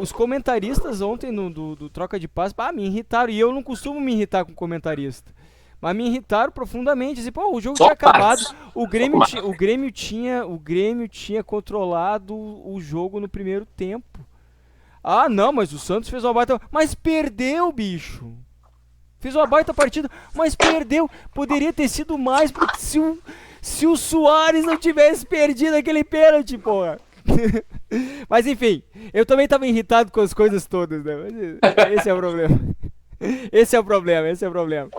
Os comentaristas ontem do Troca de Passe, me irritaram. E eu não costumo me irritar com comentarista. Mas me irritaram profundamente. Assim, pô, o jogo Só tinha o acabado. Marcos. O Só com o Grêmio, Marcos. o Grêmio tinha controlado o jogo no primeiro tempo. Ah, não, mas o Santos fez uma baita. Mas perdeu, bicho. Fez uma baita partida, mas perdeu. Poderia ter sido mais, porque se o Soares não tivesse perdido aquele pênalti, porra. Mas enfim, eu também tava irritado com as coisas todas, né? Mas esse é o problema. Esse é o problema, esse é o problema.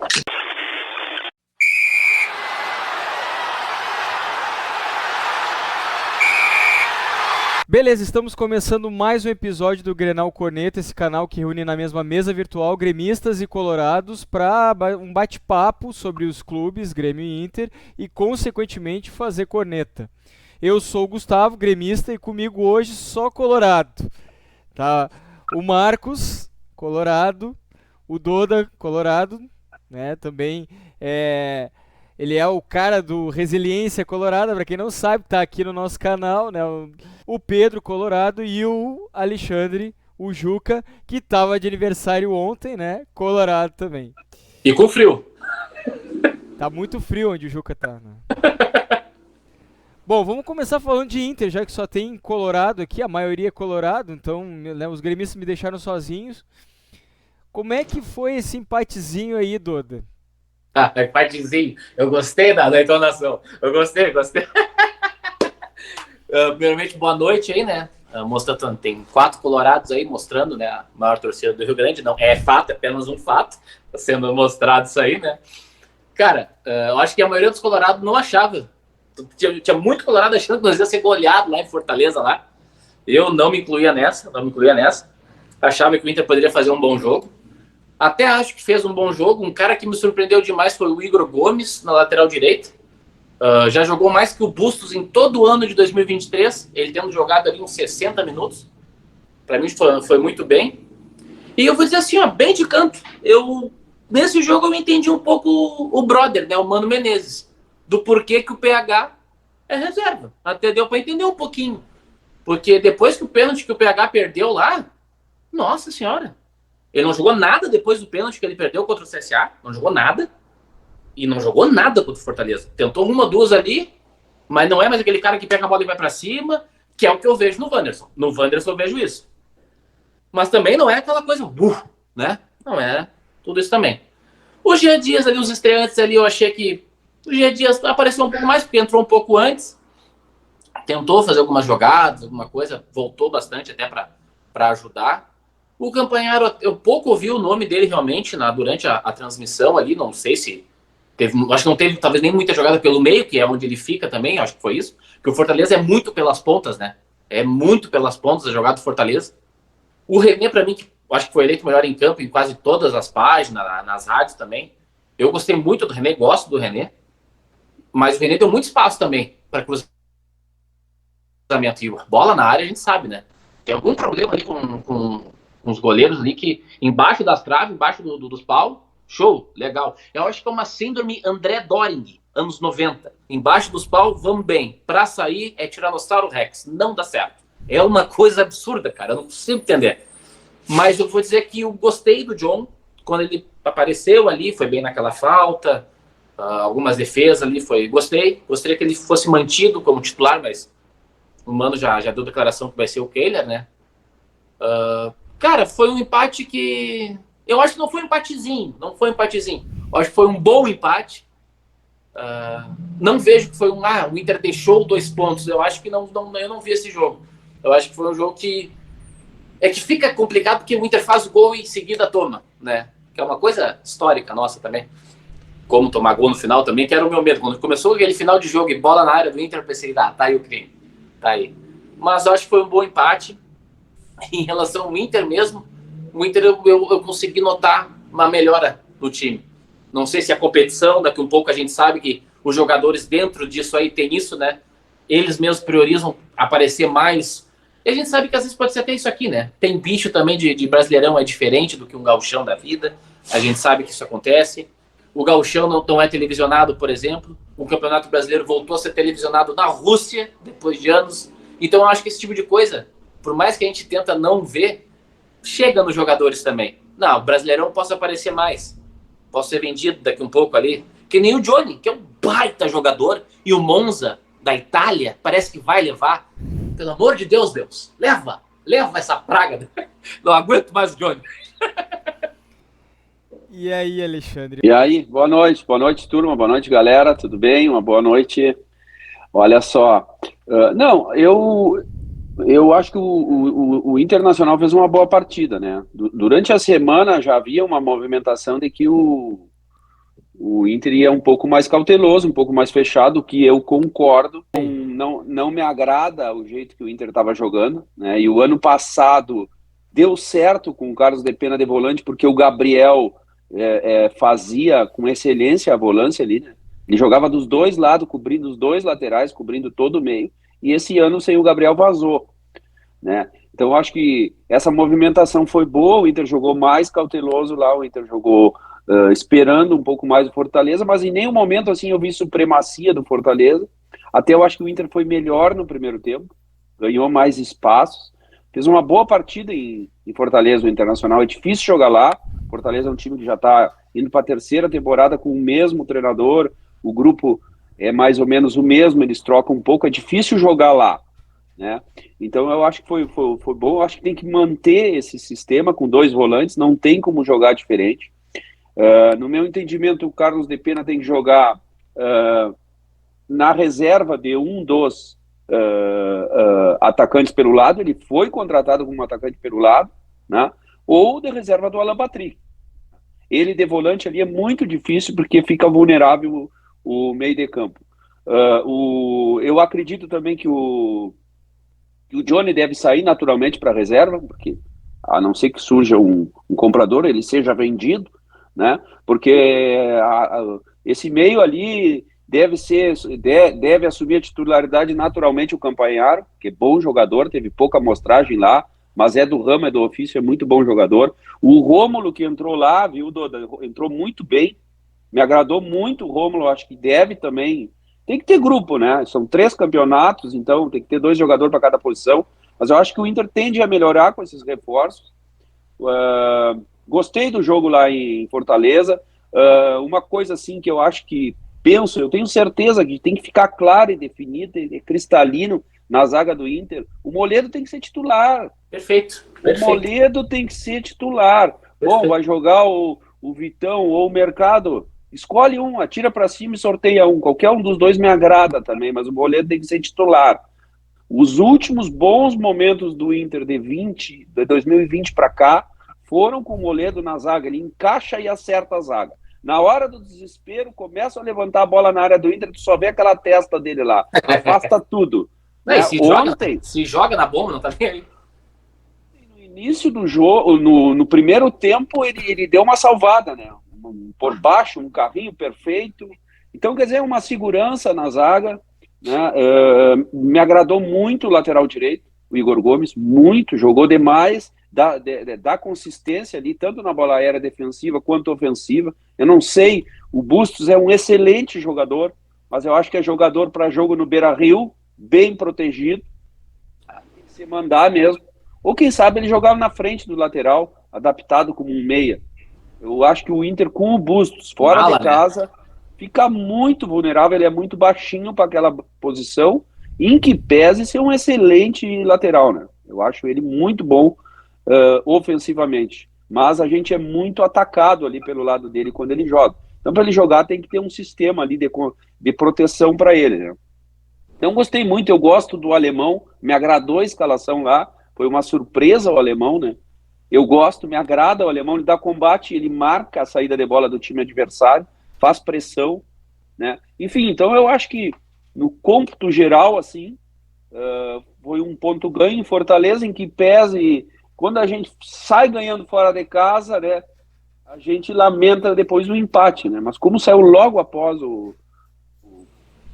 Beleza, estamos começando mais um episódio do Grenal Corneta, esse canal que reúne na mesma mesa virtual gremistas e colorados para um bate-papo sobre os clubes Grêmio e Inter e, consequentemente, fazer corneta. Eu sou o Gustavo, gremista, e comigo hoje só colorado. Tá? O Marcos, colorado, o Doda, colorado, né? Também ele é o cara do Resiliência Colorada, para quem não sabe, tá aqui no nosso canal, né? O Pedro Colorado e o Alexandre, o Juca, que tava de aniversário ontem, né? Colorado também. E com frio. Tá muito frio onde o Juca tá, né? Bom, vamos começar falando de Inter, já que só tem Colorado aqui, a maioria é Colorado, então, né, os gremistas me deixaram sozinhos. Como é que foi esse empatezinho aí, Doda? Ah, empatezinho. Eu gostei da entonação. Eu gostei. Primeiramente, boa noite aí, né? Mostrando, tem 4 colorados aí mostrando, né? A maior torcida do Rio Grande. Não é fato, é apenas um fato. Tá sendo mostrado isso aí, né? Cara, eu acho que a maioria dos colorados não achava. Tinha muito colorado achando que nós ia ser goleado lá em Fortaleza, lá. Eu não me incluía nessa. Achava que o Inter poderia fazer um bom jogo. Até acho que fez um bom jogo. Um cara que me surpreendeu demais foi o Igor Gomes, na lateral direita. Já jogou mais que o Bustos em todo o ano de 2023. Ele tendo jogado ali uns 60 minutos. Para mim foi muito bem. E eu vou dizer assim, ó, bem de canto. Nesse jogo eu entendi um pouco o brother, né, o Mano Menezes. Do porquê que o PH é reserva. Até deu para entender um pouquinho. Porque depois que o pênalti que o PH perdeu lá, nossa senhora. Ele não jogou nada depois do pênalti que ele perdeu contra o CSA. Não jogou nada. E não jogou nada contra o Fortaleza. Tentou uma, duas ali, mas não é mais aquele cara que pega a bola e vai para cima, que é o que eu vejo no Wanderson. No Wanderson eu vejo isso. Mas também não é aquela coisa, né? Não é tudo isso também. O Jean Dias ali, os estreantes ali, eu achei que o Jean Dias apareceu um pouco mais, porque entrou um pouco antes. Tentou fazer algumas jogadas, alguma coisa, voltou bastante até para ajudar. O Campanharo, eu pouco ouvi o nome dele realmente durante a transmissão ali, não sei se acho que não teve talvez nem muita jogada pelo meio, que é onde ele fica também, acho que foi isso, porque o Fortaleza é muito pelas pontas, né? É muito pelas pontas a jogada do Fortaleza. O René, para mim, que acho que foi eleito melhor em campo em quase todas as páginas, nas rádios também. Eu gostei muito do René, gosto do René, mas o René deu muito espaço também para cruzamento. E bola na área, a gente sabe, né? Tem algum problema ali com os goleiros ali que embaixo das traves, embaixo dos paus, show, legal. Eu acho que é uma síndrome André Doring, anos 90. Embaixo dos paus, vamos bem. Pra sair é Tiranossauro Rex. Não dá certo. É uma coisa absurda, cara. Eu não consigo entender. Mas eu vou dizer que eu gostei do John. Quando ele apareceu ali, foi bem naquela falta. Algumas defesas ali, gostei. Gostaria que ele fosse mantido como titular, mas o Mano já deu declaração que vai ser o Kehler, né? Cara, foi um empate que... Eu acho que não foi um empatezinho. Eu acho que foi um bom empate. Não vejo que foi o Inter deixou 2 pontos. Eu acho que eu não vi esse jogo. Eu acho que foi um jogo que fica complicado porque o Inter faz o gol e em seguida toma, né? Que é uma coisa histórica nossa também. Como tomar gol no final também, que era o meu medo. Quando começou aquele final de jogo e bola na área do Inter, eu pensei, tá aí o crime. Tá aí. Mas eu acho que foi um bom empate. Em relação ao Inter mesmo, o Inter eu consegui notar uma melhora no time. Não sei se a competição, daqui um pouco a gente sabe que os jogadores dentro disso aí tem isso, né? Eles mesmos priorizam aparecer mais. E a gente sabe que às vezes pode ser até isso aqui, né? Tem bicho também de Brasileirão, é diferente do que um gauchão da vida. A gente sabe que isso acontece. O gauchão não é televisionado, por exemplo. O Campeonato Brasileiro voltou a ser televisionado na Rússia, depois de anos. Então eu acho que esse tipo de coisa por mais que a gente tenta não ver, chega nos jogadores também. Não, o Brasileirão posso aparecer mais. Posso ser vendido daqui um pouco ali. Que nem o Johnny, que é um baita jogador, e o Monza, da Itália, parece que vai levar. Pelo amor de Deus, Deus, leva essa praga. Não aguento mais o Johnny. E aí, Alexandre? E aí, boa noite, turma, boa noite, galera, tudo bem? Uma boa noite. Olha só, não, eu acho que o Internacional fez uma boa partida, né? Durante a semana já havia uma movimentação de que o Inter ia um pouco mais cauteloso, um pouco mais fechado, que eu concordo. Não me agrada o jeito que o Inter estava jogando, né? E o ano passado deu certo com o Carlos de Pena de volante, porque o Gabriel fazia com excelência a volância ali, né? Ele jogava dos dois lados, cobrindo os dois laterais, cobrindo todo o meio, e esse ano sem o Gabriel vazou, né? Então eu acho que essa movimentação foi boa, o Inter jogou mais cauteloso lá, o Inter jogou esperando um pouco mais o Fortaleza, mas em nenhum momento assim eu vi supremacia do Fortaleza. Até eu acho que o Inter foi melhor no primeiro tempo, ganhou mais espaços, fez uma boa partida em Fortaleza, o Internacional. É difícil jogar lá, Fortaleza é um time que já está indo para a terceira temporada com o mesmo treinador, o grupo é mais ou menos o mesmo, eles trocam um pouco, é difícil jogar lá, né? Então eu acho que foi bom, eu acho que tem que manter esse sistema com dois volantes, não tem como jogar diferente. No meu entendimento, o Carlos de Pena tem que jogar na reserva de um dos atacantes pelo lado, ele foi contratado como atacante pelo lado, né? Ou de reserva do Alan Patrick. Ele de volante ali é muito difícil porque fica vulnerável o meio de campo. Eu acredito também que o Johnny deve sair naturalmente para a reserva, porque a não ser que surja um comprador, ele seja vendido, né? Porque esse meio ali deve assumir a titularidade naturalmente o Campagnaro, que é bom jogador, teve pouca amostragem lá, mas é do ramo, é do ofício, é muito bom jogador. O Rômulo que entrou lá, viu, Doda, entrou muito bem, me agradou muito o Rômulo, acho que deve também, tem que ter grupo, né? São 3 campeonatos, então tem que ter 2 jogadores para cada posição, mas eu acho que o Inter tende a melhorar com esses reforços. Gostei do jogo lá em Fortaleza. Uma coisa assim que eu acho que eu tenho certeza que tem que ficar claro e definido e cristalino na zaga do Inter. O Moledo tem que ser titular. Perfeito. O Moledo tem que ser titular. Perfeito. Bom, vai jogar o Vitão ou o Mercado. Escolhe um, atira para cima e sorteia um. Qualquer um dos dois me agrada também, mas o Moledo tem que ser titular. Os últimos bons momentos do Inter de 2020 para cá foram com o Moledo na zaga. Ele encaixa e acerta a zaga. Na hora do desespero, começa a levantar a bola na área do Inter, tu só vê aquela testa dele lá. Afasta tudo. Não, se joga na bomba, não tá nem aí. No início do jogo, no primeiro tempo, ele deu uma salvada, né? Por baixo, um carrinho perfeito. Então, quer dizer, uma segurança na zaga, né? Me agradou muito o lateral direito, o Igor Gomes, muito, jogou demais, dá consistência ali, tanto na bola aérea defensiva quanto ofensiva. Eu não sei, o Bustos é um excelente jogador, mas eu acho que é jogador para jogo no Beira-Rio, bem protegido, tem que se mandar mesmo. Ou quem sabe ele jogava na frente do lateral, adaptado como um meia. Eu acho que o Inter com o Bustos fora de casa fica muito vulnerável, ele é muito baixinho para aquela posição, em que pese ser um excelente lateral, né? Eu acho ele muito bom ofensivamente, mas a gente é muito atacado ali pelo lado dele quando ele joga. Então, para ele jogar, tem que ter um sistema ali de proteção para ele, né? Então, gostei muito, eu gosto do alemão, me agradou a escalação lá, foi uma surpresa o alemão, né? Eu gosto, me agrada o alemão, ele dá combate, ele marca a saída de bola do time adversário, faz pressão, né? Enfim, então eu acho que no cômputo geral, assim, foi um ponto ganho em Fortaleza, em que pese, quando a gente sai ganhando fora de casa, né, a gente lamenta depois o empate, né? Mas como saiu logo após o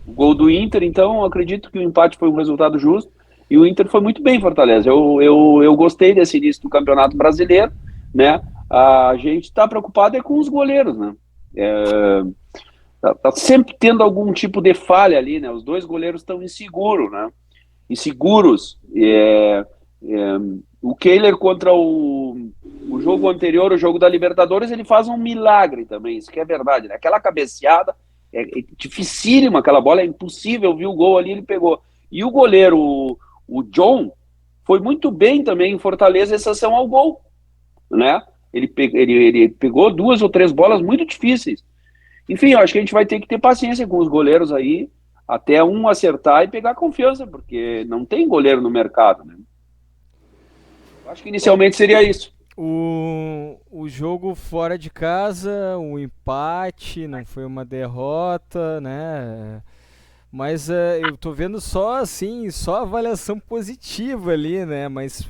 gol do Inter, então acredito que o empate foi um resultado justo e o Inter foi muito bem em Fortaleza. Eu gostei desse início do Campeonato Brasileiro, né? A gente está preocupado com os goleiros, né? Tá sempre tendo algum tipo de falha ali, né? Os 2 goleiros estão inseguros, né? Inseguros. O Kehler contra o jogo anterior, o jogo da Libertadores, ele faz um milagre também, isso que é verdade, né? Aquela cabeceada é dificílima, aquela bola é impossível, viu o gol ali, ele pegou. E o goleiro, o John, foi muito bem também em Fortaleza, exceção ao gol, né? Ele pegou 2 ou 3 bolas muito difíceis. Enfim, eu acho que a gente vai ter que ter paciência com os goleiros aí, até um acertar e pegar confiança, porque não tem goleiro no mercado, né? Eu acho que inicialmente seria isso. O jogo fora de casa, o empate, não foi uma derrota, né? Mas eu tô vendo só assim, só avaliação positiva ali, né? Mas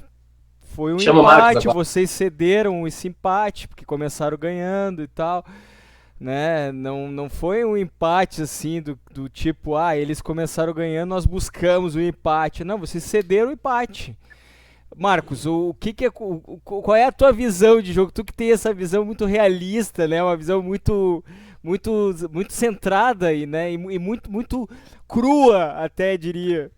foi um Chama o Marcos empate, agora. vocês cederam esse empate, porque começaram ganhando e tal, né? Não foi um empate assim do tipo, eles começaram ganhando, nós buscamos o empate. Não, vocês cederam o empate. Marcos, o que que é, qual é a tua visão de jogo? Tu que tem essa visão muito realista, né? Uma visão muito centrada aí, né? E muito crua, até diria.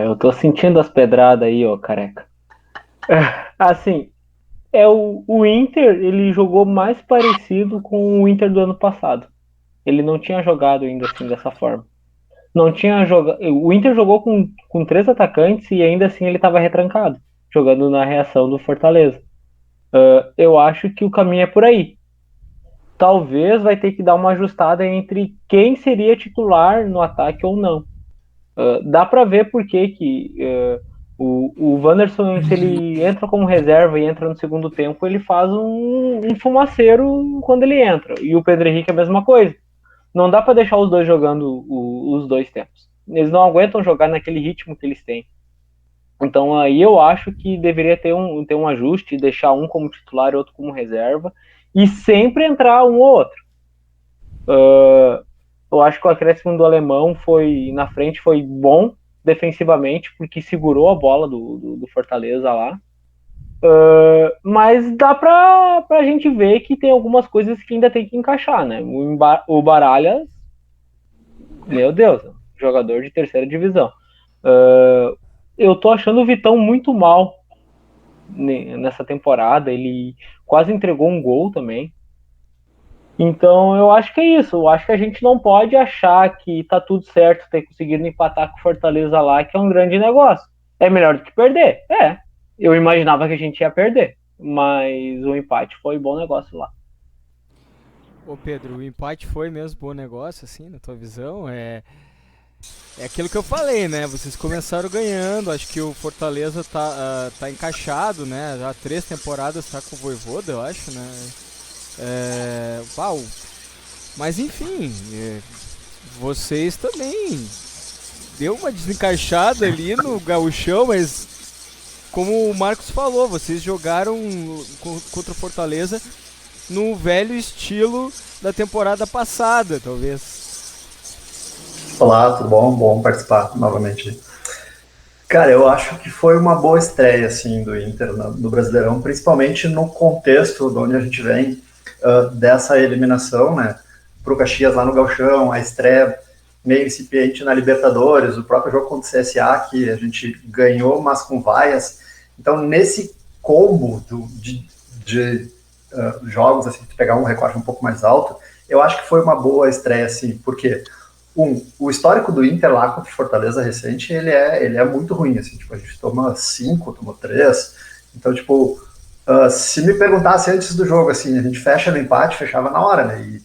Eu tô sentindo as pedradas aí, ó, careca. Assim, o Inter, ele jogou mais parecido com o Inter do ano passado. Ele não tinha jogado ainda assim dessa forma. Não tinha jogado. O Inter jogou com 3 atacantes e ainda assim ele estava retrancado, jogando na reação do Fortaleza. Eu acho que o caminho é por aí. Talvez vai ter que dar uma ajustada entre quem seria titular no ataque ou não. Dá para ver por que o Wanderson, se ele entra como reserva e entra no segundo tempo, ele faz um fumaceiro quando ele entra. E o Pedro Henrique é a mesma coisa. Não dá para deixar os dois jogando os 2 tempos. Eles não aguentam jogar naquele ritmo que eles têm. Então aí eu acho que deveria ter um ajuste, deixar um como titular e outro como reserva, e sempre entrar um ou outro. Eu acho que o acréscimo do alemão na frente foi bom defensivamente, porque segurou a bola do Fortaleza lá. Mas dá pra gente ver que tem algumas coisas que ainda tem que encaixar, né? O Baralhas, meu Deus, jogador de terceira divisão. Eu tô achando o Vitão muito mal nessa temporada. Ele quase entregou um gol também. Então eu acho que é isso. Eu acho que a gente não pode achar que tá tudo certo ter conseguido empatar com o Fortaleza lá, que é um grande negócio. É melhor do que perder? É. Eu imaginava que a gente ia perder, mas o empate foi bom negócio lá. Ô Pedro, o empate foi mesmo bom negócio, assim, na tua visão? É aquilo que eu falei, né? Vocês começaram ganhando, acho que o Fortaleza tá encaixado, né? Já há 3 temporadas tá com o Vojvoda, eu acho, né? Uau! Mas enfim, vocês também deu uma desencaixada ali no gauchão, mas como o Marcos falou, vocês jogaram contra o Fortaleza no velho estilo da temporada passada, talvez. Olá, tudo bom? Bom participar novamente. Cara, eu acho que foi uma boa estreia assim, do Inter no Brasileirão, principalmente no contexto de onde a gente vem dessa eliminação, né, para o Caxias lá no Gauchão, a estreia meio incipiente na Libertadores, o próprio jogo contra o CSA, que a gente ganhou, mas com vaias. Então, nesse combo de jogos, assim, de pegar um recorte um pouco mais alto, eu acho que foi uma boa estreia, assim, porque o histórico do Inter lá contra o Fortaleza recente, ele é muito ruim, assim, tipo, a gente toma 5, tomou 3, então, tipo, se me perguntasse antes do jogo, assim, a gente fecha no empate, fechava na hora, né,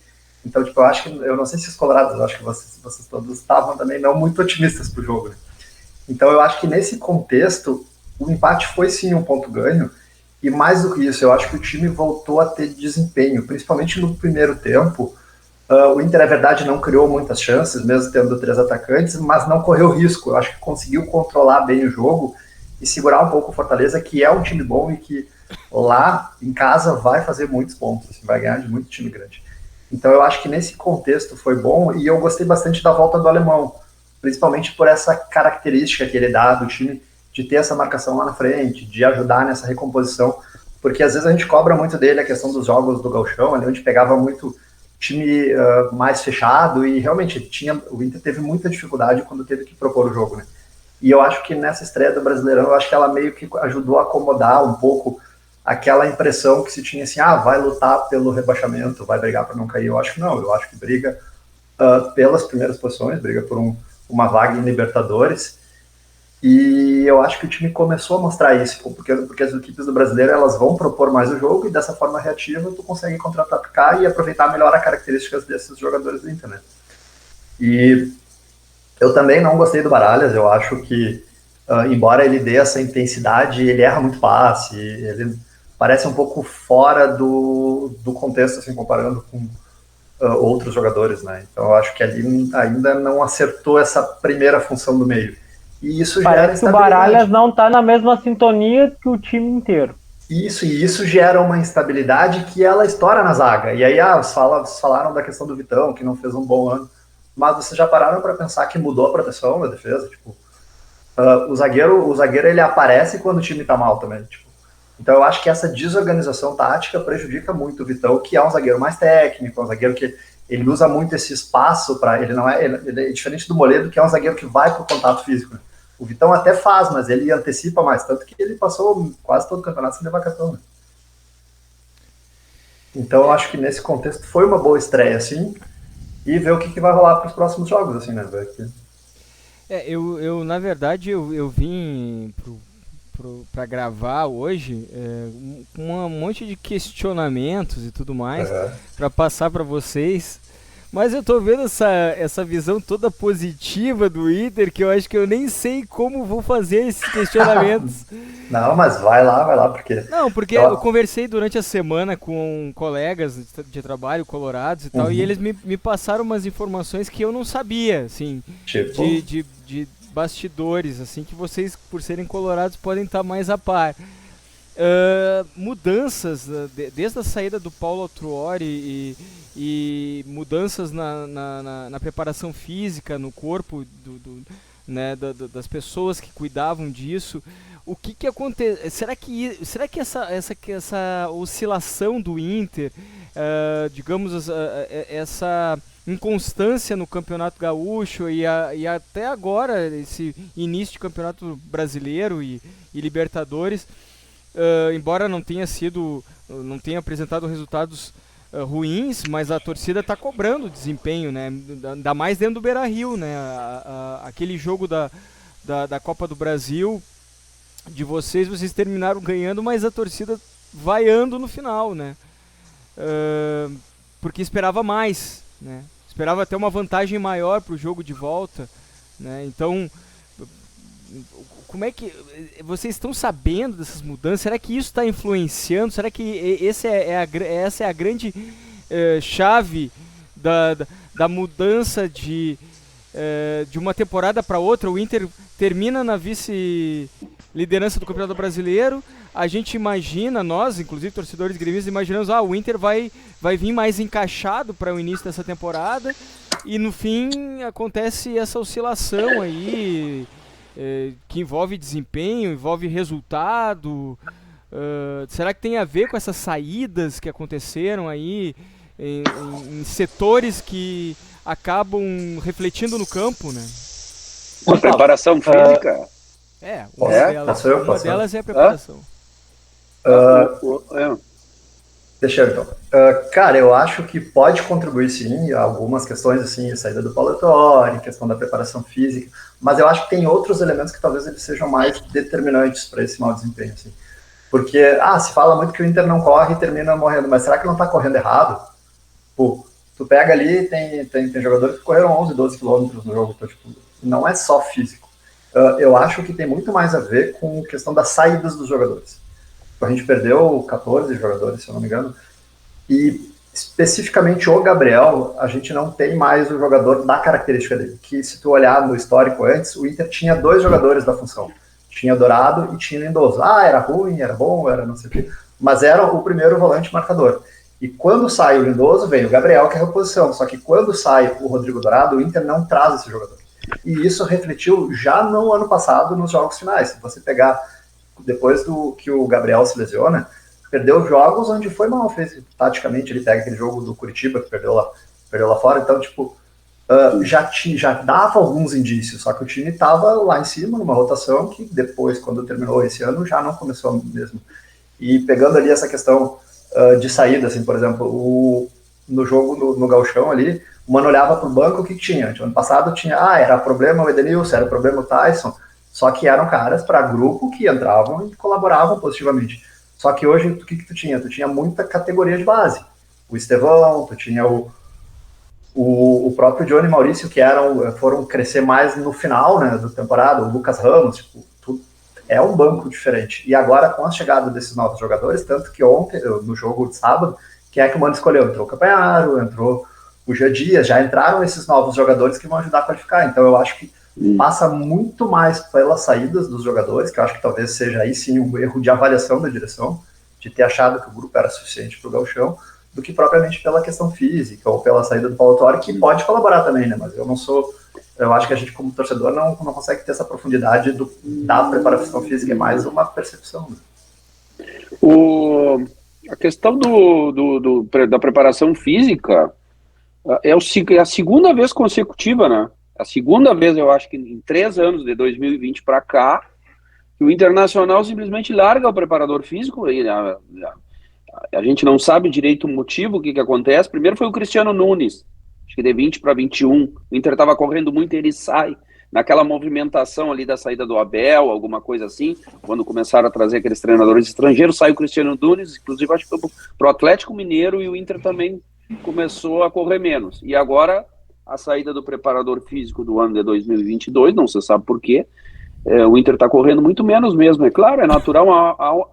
então, tipo, eu não sei se os colorados, eu acho que vocês todos estavam também não muito otimistas pro jogo, né? Então, eu acho que nesse contexto, o empate foi sim um ponto ganho, e mais do que isso, eu acho que o time voltou a ter desempenho, principalmente no primeiro tempo. O Inter, é verdade, não criou muitas chances, mesmo tendo 3 atacantes, mas não correu risco. Eu acho que conseguiu controlar bem o jogo e segurar um pouco o Fortaleza, que é um time bom e que lá em casa vai fazer muitos pontos, assim, vai ganhar de muito time grande. Então eu acho que nesse contexto foi bom, e eu gostei bastante da volta do alemão, principalmente por essa característica que ele dá do time de ter essa marcação lá na frente, de ajudar nessa recomposição, porque às vezes a gente cobra muito dele a questão dos jogos do Gauchão, ali onde pegava muito time mais fechado, e realmente o Inter teve muita dificuldade quando teve que propor o jogo, né? E eu acho que nessa estreia do Brasileirão, eu acho que ela meio que ajudou a acomodar um pouco aquela impressão que se tinha assim, vai lutar pelo rebaixamento, vai brigar para não cair. Eu acho que não, eu acho que briga pelas primeiras posições, briga por uma vaga em Libertadores. E eu acho que o time começou a mostrar isso, porque as equipes do Brasileiro elas vão propor mais o jogo e dessa forma reativa tu consegue contra-atacar e aproveitar melhor as características desses jogadores do Inter, né? E eu também não gostei do Baralhas, eu acho que, embora ele dê essa intensidade, ele erra muito passe, ele parece um pouco fora do contexto, assim, comparando com outros jogadores, né? Então eu acho que ali ainda não acertou essa primeira função do meio. E isso gera Parece que o Baralhas não tá na mesma sintonia que o time inteiro. Isso gera uma instabilidade que ela estoura na zaga. E aí, falaram da questão do Vitão, que não fez um bom ano. Mas vocês já pararam para pensar que mudou a proteção da defesa? Tipo, o zagueiro ele aparece quando o time tá mal também. Tipo. Então eu acho que essa desorganização tática prejudica muito o Vitão, que é um zagueiro mais técnico, um zagueiro que ele usa muito esse espaço para ele é diferente do Moledo, que é um zagueiro que vai pro contato físico, né? O Vitão até faz, mas ele antecipa mais, tanto que ele passou quase todo o campeonato sem levar cartão, né? Então eu acho que nesse contexto foi uma boa estreia, assim, e ver o que vai rolar para os próximos jogos, assim, né? Eu na verdade, eu vim para gravar hoje com um monte de questionamentos e tudo mais, para passar para vocês. Mas eu tô vendo essa visão toda positiva do Inter, que eu acho que eu nem sei como vou fazer esses questionamentos. Não, mas vai lá, porque... Não, porque eu conversei durante a semana com colegas de trabalho colorados e tal, e eles me passaram umas informações que eu não sabia, assim, tipo? de bastidores, assim, que vocês, por serem colorados, podem estar mais a par. Mudanças, desde a saída do Paulo Autuori e mudanças na preparação física, no corpo né, das pessoas que cuidavam disso. O que acontece? Será que essa oscilação do Inter, digamos, essa inconstância no Campeonato Gaúcho e até agora esse início de Campeonato Brasileiro e Libertadores, embora não tenha apresentado resultados ruins, mas a torcida está cobrando o desempenho, né? Ainda mais dentro do Beira-Rio, né? Aquele jogo da Copa do Brasil de vocês terminaram ganhando, mas a torcida vaiando no final, né? Porque esperava mais, né? Esperava até uma vantagem maior para o jogo de volta, né? Então, como é que vocês estão sabendo dessas mudanças? Será que isso está influenciando? Será que essa é a grande chave da mudança de uma temporada para outra? O Inter termina na vice-liderança do Campeonato Brasileiro. A gente imagina, nós, inclusive torcedores gremistas, imaginamos o Inter vai vir mais encaixado para o início dessa temporada, e no fim acontece essa oscilação aí, que envolve desempenho, envolve resultado. Será que tem a ver com essas saídas que aconteceram aí em setores que acabam refletindo no campo, né? A preparação física? Uma delas é a preparação. Deixa eu então. Cara, eu acho que pode contribuir sim, algumas questões assim, a saída do Paulo Autuori, questão da preparação física, mas eu acho que tem outros elementos que talvez eles sejam mais determinantes para esse mau desempenho, assim. Porque, se fala muito que o Inter não corre e termina morrendo, mas será que não está correndo errado? Pô, tu pega ali, tem jogadores que correram 11, 12 quilômetros no jogo, então, tipo, não é só físico. Eu acho que tem muito mais a ver com a questão das saídas dos jogadores. A gente perdeu 14 jogadores, se eu não me engano, e especificamente o Gabriel, a gente não tem mais o jogador da característica dele, que se tu olhar no histórico antes, o Inter tinha 2 jogadores da função, tinha Dourado e tinha Lindoso. Era ruim, era bom, era não sei o quê, mas era o primeiro volante marcador. E quando sai o Lindoso, vem o Gabriel, que é a reposição, só que quando sai o Rodrigo Dourado, o Inter não traz esse jogador. E isso refletiu já no ano passado nos jogos finais. Se você pegar depois que o Gabriel se lesiona, perdeu jogos onde foi mal, taticamente, ele pega aquele jogo do Curitiba, que perdeu lá fora, então, tipo, já dava alguns indícios, só que o time estava lá em cima, numa rotação que depois, quando terminou esse ano, já não começou mesmo. E pegando ali essa questão de saída, assim, por exemplo, no jogo no Gauchão ali, o Mano olhava para o banco, o que tinha? Ano passado tinha, era problema o Edenilson, era problema o Tyson, só que eram caras para grupo que entravam e colaboravam positivamente. Só que hoje, o que tu tinha? Tu tinha muita categoria de base. O Estevão, tu tinha o próprio Johnny e Maurício, que foram crescer mais no final, né, da temporada, o Lucas Ramos, tipo, é um banco diferente. E agora, com a chegada desses novos jogadores, tanto que ontem, no jogo de sábado, quem é que o Mano escolheu? Entrou o Capanharo, entrou o Jean Dias, já entraram esses novos jogadores que vão ajudar a qualificar. Então eu acho que passa muito mais pelas saídas dos jogadores, que eu acho que talvez seja aí sim um erro de avaliação da direção, de ter achado que o grupo era suficiente para o Gauchão, do que propriamente pela questão física ou pela saída do Paulo Torre, que pode colaborar também, né? Mas eu acho que a gente como torcedor não consegue ter essa profundidade da preparação física, é mais uma percepção. Né? A questão da preparação física é a segunda vez consecutiva, né? A segunda vez, eu acho que em 3 anos, de 2020 para cá, que o Internacional simplesmente larga o preparador físico. E a gente não sabe direito o motivo, o que acontece. Primeiro foi o Cristiano Nunes, acho que de 20 para 21. O Inter estava correndo muito e ele sai. Naquela movimentação ali da saída do Abel, alguma coisa assim, quando começaram a trazer aqueles treinadores estrangeiros, saiu o Cristiano Nunes, inclusive acho que foi pro Atlético Mineiro, e o Inter também começou a correr menos. E agora, a saída do preparador físico do ano de 2022, não se sabe por quê, o Inter está correndo muito menos mesmo. É claro, é natural,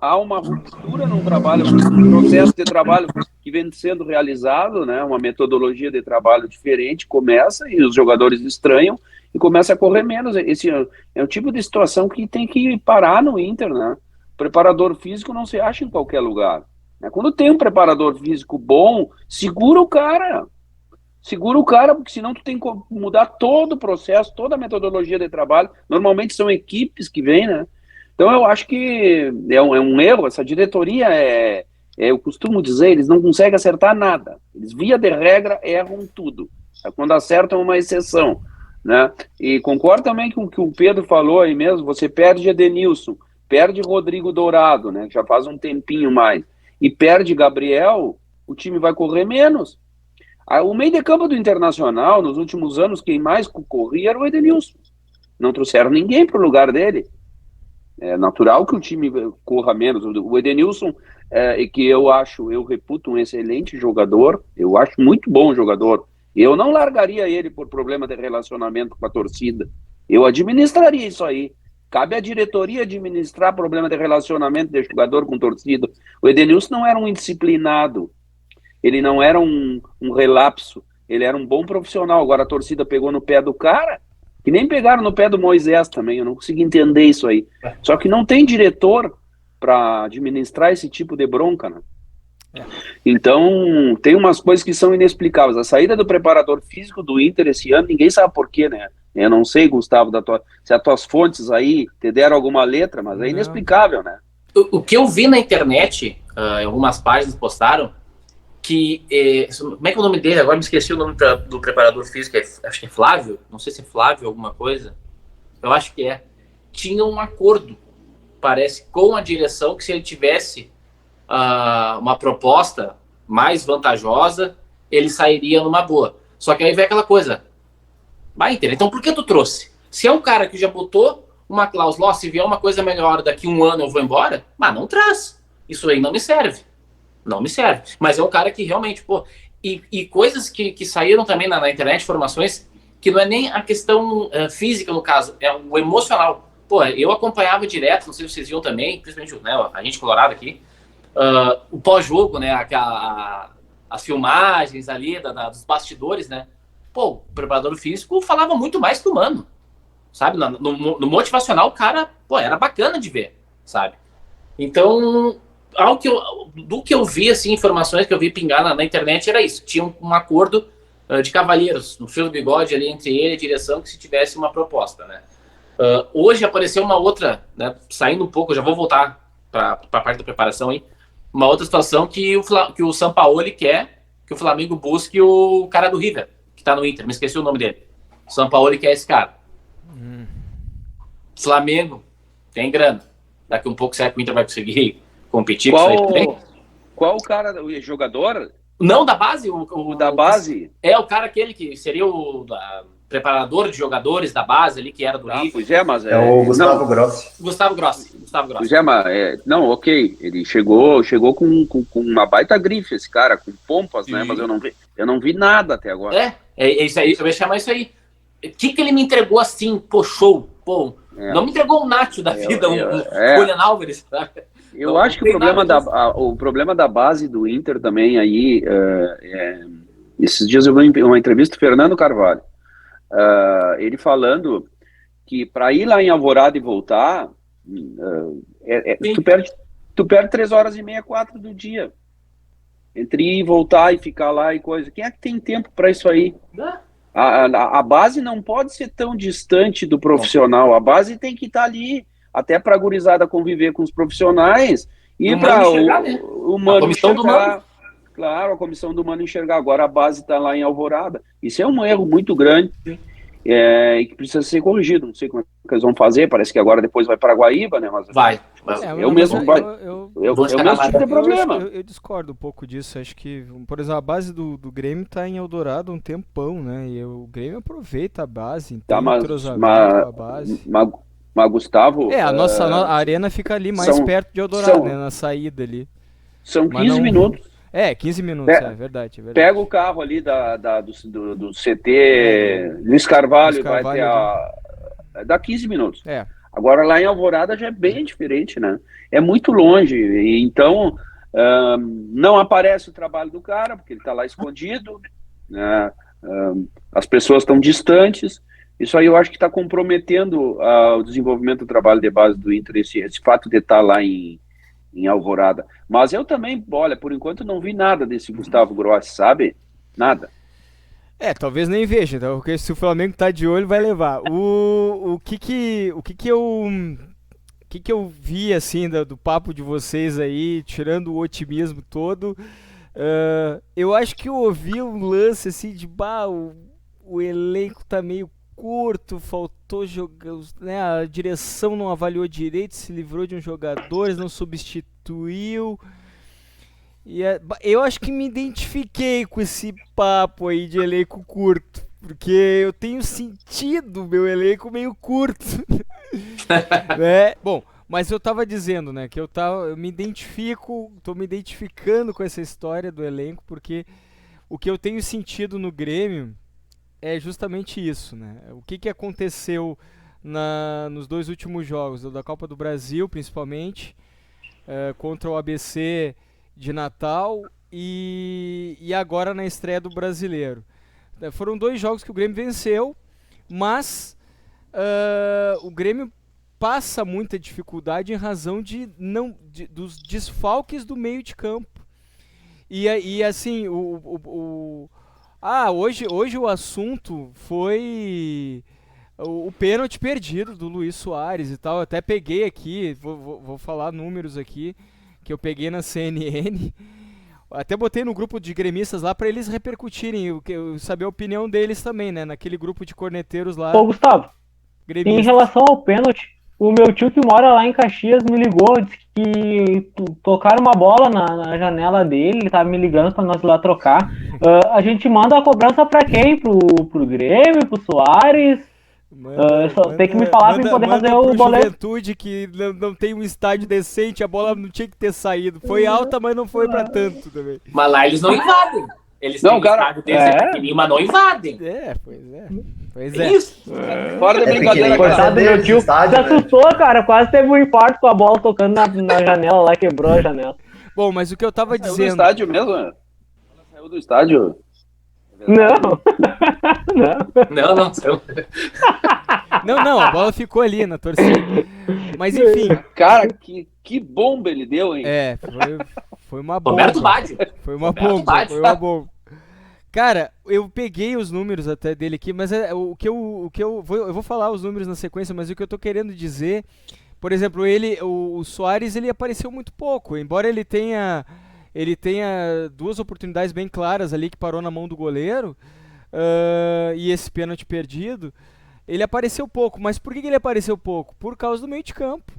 há uma ruptura no trabalho, um processo de trabalho que vem sendo realizado, né, uma metodologia de trabalho diferente começa, e os jogadores estranham, e começa a correr menos. Esse é o tipo de situação que tem que parar no Inter, né? O preparador físico não se acha em qualquer lugar, né? Quando tem um preparador físico bom, segura o cara, porque senão tu tem que mudar todo o processo, toda a metodologia de trabalho. Normalmente são equipes que vêm, né? Então eu acho que é um erro. Essa diretoria eu costumo dizer, eles não conseguem acertar nada. Eles, via de regra, erram tudo. Quando acertam, é uma exceção, né? E concordo também com o que o Pedro falou aí mesmo. Você perde Edenilson, perde Rodrigo Dourado, né, já faz um tempinho mais, e perde Gabriel, o time vai correr menos. O meio de campo do Internacional, nos últimos anos, quem mais corria era o Edenilson. Não trouxeram ninguém para o lugar dele. É natural que o time corra menos. O Edenilson, que eu reputo um excelente jogador, eu acho muito bom jogador. Eu não largaria ele por problema de relacionamento com a torcida. Eu administraria isso aí. Cabe à diretoria administrar problema de relacionamento de jogador com torcida. O Edenilson não era um indisciplinado. Ele não era um relapso. Ele era um bom profissional. Agora a torcida pegou no pé do cara, que nem pegaram no pé do Moisés também. Eu não consigo entender isso aí. Só que não tem diretor para administrar esse tipo de bronca, né? Então, tem umas coisas que são inexplicáveis. A saída do preparador físico do Inter esse ano, ninguém sabe por quê, né? Eu não sei, Gustavo, se as tuas fontes aí te deram alguma letra, mas é inexplicável, né? O que eu vi na internet, algumas páginas postaram, que, como é que é o nome dele? Agora me esqueci o nome do preparador físico, acho que é Flávio, não sei se é Flávio alguma coisa, eu acho que é. Tinha um acordo, parece, com a direção, que se ele tivesse uma proposta mais vantajosa, ele sairia numa boa. Só que aí vem aquela coisa, vai, Inter, então por que tu trouxe? Se é um cara que já botou uma cláusula, se vier uma coisa melhor daqui 1 ano eu vou embora, mas não traz. Isso aí não me serve. Não me serve. Mas é um cara que realmente, e coisas que saíram também na internet, informações, que não é nem a questão física, no caso, é o emocional. Eu acompanhava direto, não sei se vocês viam também, principalmente, né, a gente colorado aqui, o pós-jogo, né, as filmagens ali dos bastidores, né, o preparador físico falava muito mais que o Mano, sabe, no motivacional o cara, era bacana de ver, sabe. Então, do que eu vi, assim, informações que eu vi pingar na internet era isso, tinha um acordo de cavalheiros, no fio do bigode ali entre ele e a direção, que se tivesse uma proposta, né. Hoje apareceu uma outra, né, saindo um pouco, eu já vou voltar para a parte da preparação aí, uma outra situação que o Sampaoli quer que o Flamengo busque o cara do River, que tá no Inter, me esqueci o nome dele. Sampaoli, que é esse cara. Flamengo tem grana. Daqui um pouco, será que o Inter vai conseguir competir com isso aí também? Qual o cara, o jogador? Não, da base. O da base? É o cara aquele que seria o preparador de jogadores da base ali, que era do River. Pois é, mas É o Gustavo Grossi. Gustavo Grossi. Pois é, mas não, ok. Ele chegou com uma baita grife, esse cara, com pompas, né? Mas eu não vi nada até agora. É isso aí, eu vou chamar isso aí. O que ele me entregou assim, pô, show, pô. Não me entregou um Nacho da vida, um Julian Álvares, sabe? Eu acho que o problema da base do Inter também aí, esses dias eu vi uma entrevista do Fernando Carvalho, ele falando que para ir lá em Alvorada e voltar, tu perde 3 horas e meia, 4 do dia, entre ir e voltar e ficar lá e coisa. Quem é que tem tempo para isso aí? A base não pode ser tão distante do profissional, a base tem que estar ali, até para a gurizada conviver com os profissionais e para o Mano enxergar. Claro, a comissão do Mano enxergar. Agora a base está lá em Alvorada. Isso é um erro muito grande e que precisa ser corrigido. Não sei como é que eles vão fazer, parece que agora depois vai para Guaíba, né? Mas vai. Eu mesmo tive ter problema. Eu discordo um pouco disso. Acho que, por exemplo, a base do Grêmio está em Eldorado há um tempão, né? E o Grêmio aproveita a base, então entrosamento com a base. Mas Gustavo... a arena fica ali mais perto de Eldorado, né? Na saída ali. São 15 minutos. 15 minutos, é verdade. Pega o carro ali do CT Luiz Carvalho, vai ter dá 15 minutos. Agora lá em Alvorada já é bem diferente, né? É muito longe, e então não aparece o trabalho do cara, porque ele está lá escondido, né? As pessoas estão distantes. Isso aí eu acho que está comprometendo o desenvolvimento do trabalho de base do Inter, esse fato de estar lá em Alvorada. Mas eu também, olha, por enquanto não vi nada desse Gustavo Grossi, sabe? Nada. Talvez nem veja, então, porque se o Flamengo tá de olho, vai levar. O que eu vi, assim, do papo de vocês aí, tirando o otimismo todo, eu acho que eu ouvi um lance, assim, de, o elenco tá meio curto, faltou jogar, né, a direção não avaliou direito, se livrou de uns jogadores, não substituiu. E eu acho que me identifiquei com esse papo aí de elenco curto, porque eu tenho sentido meu elenco meio curto. Né? Bom, mas eu tava dizendo, né, que eu me identifico, tô me identificando com essa história do elenco, porque o que eu tenho sentido no Grêmio é justamente isso, né? O que aconteceu nos 2 últimos jogos, da Copa do Brasil, principalmente, contra o ABC de Natal e agora na estreia do Brasileiro. Foram 2 jogos que o Grêmio venceu, mas o Grêmio passa muita dificuldade em razão dos desfalques do meio de campo. E assim, hoje o assunto foi o pênalti perdido do Luiz Soares e tal. Eu até peguei aqui, vou falar números aqui, que eu peguei na CNN. Até botei no grupo de gremistas lá para eles repercutirem, saber a opinião deles também, né? Naquele grupo de corneteiros lá. Ô, Gustavo, em relação ao pênalti, o meu tio que mora lá em Caxias me ligou, disse que tocaram uma bola na janela dele, ele tava me ligando pra nós ir lá trocar. A gente manda a cobrança pra quem? Pro Grêmio, pro Soares? Tem que me falar pra poder fazer o boleto. Juventude que não tem um estádio decente, a bola não tinha que ter saído. Foi alta, mas não foi pra tanto também. Mas lá eles não invadem. Eles têm um estádio deles pequenininho, mas não invadem. Pois é. Isso. Fora da brincadeira, coitado do meu tio, se assustou, cara. Quase teve um infarto com a bola tocando na janela lá, quebrou a janela. Bom, mas o que eu tava dizendo... Saiu do estádio mesmo? Ela saiu do estádio? Não. Não, a bola ficou ali na torcida. Mas enfim. Cara, que bomba ele deu, hein? Foi uma bomba. Roberto Baggio. Foi uma bomba. Cara, eu peguei os números até dele aqui, mas eu vou falar os números na sequência, mas o que eu tô querendo dizer, por exemplo, o Soares, ele apareceu muito pouco, embora ele tenha 2 oportunidades bem claras ali que parou na mão do goleiro. e esse pênalti perdido, ele apareceu pouco. Mas por que ele apareceu pouco? Por causa do meio de campo.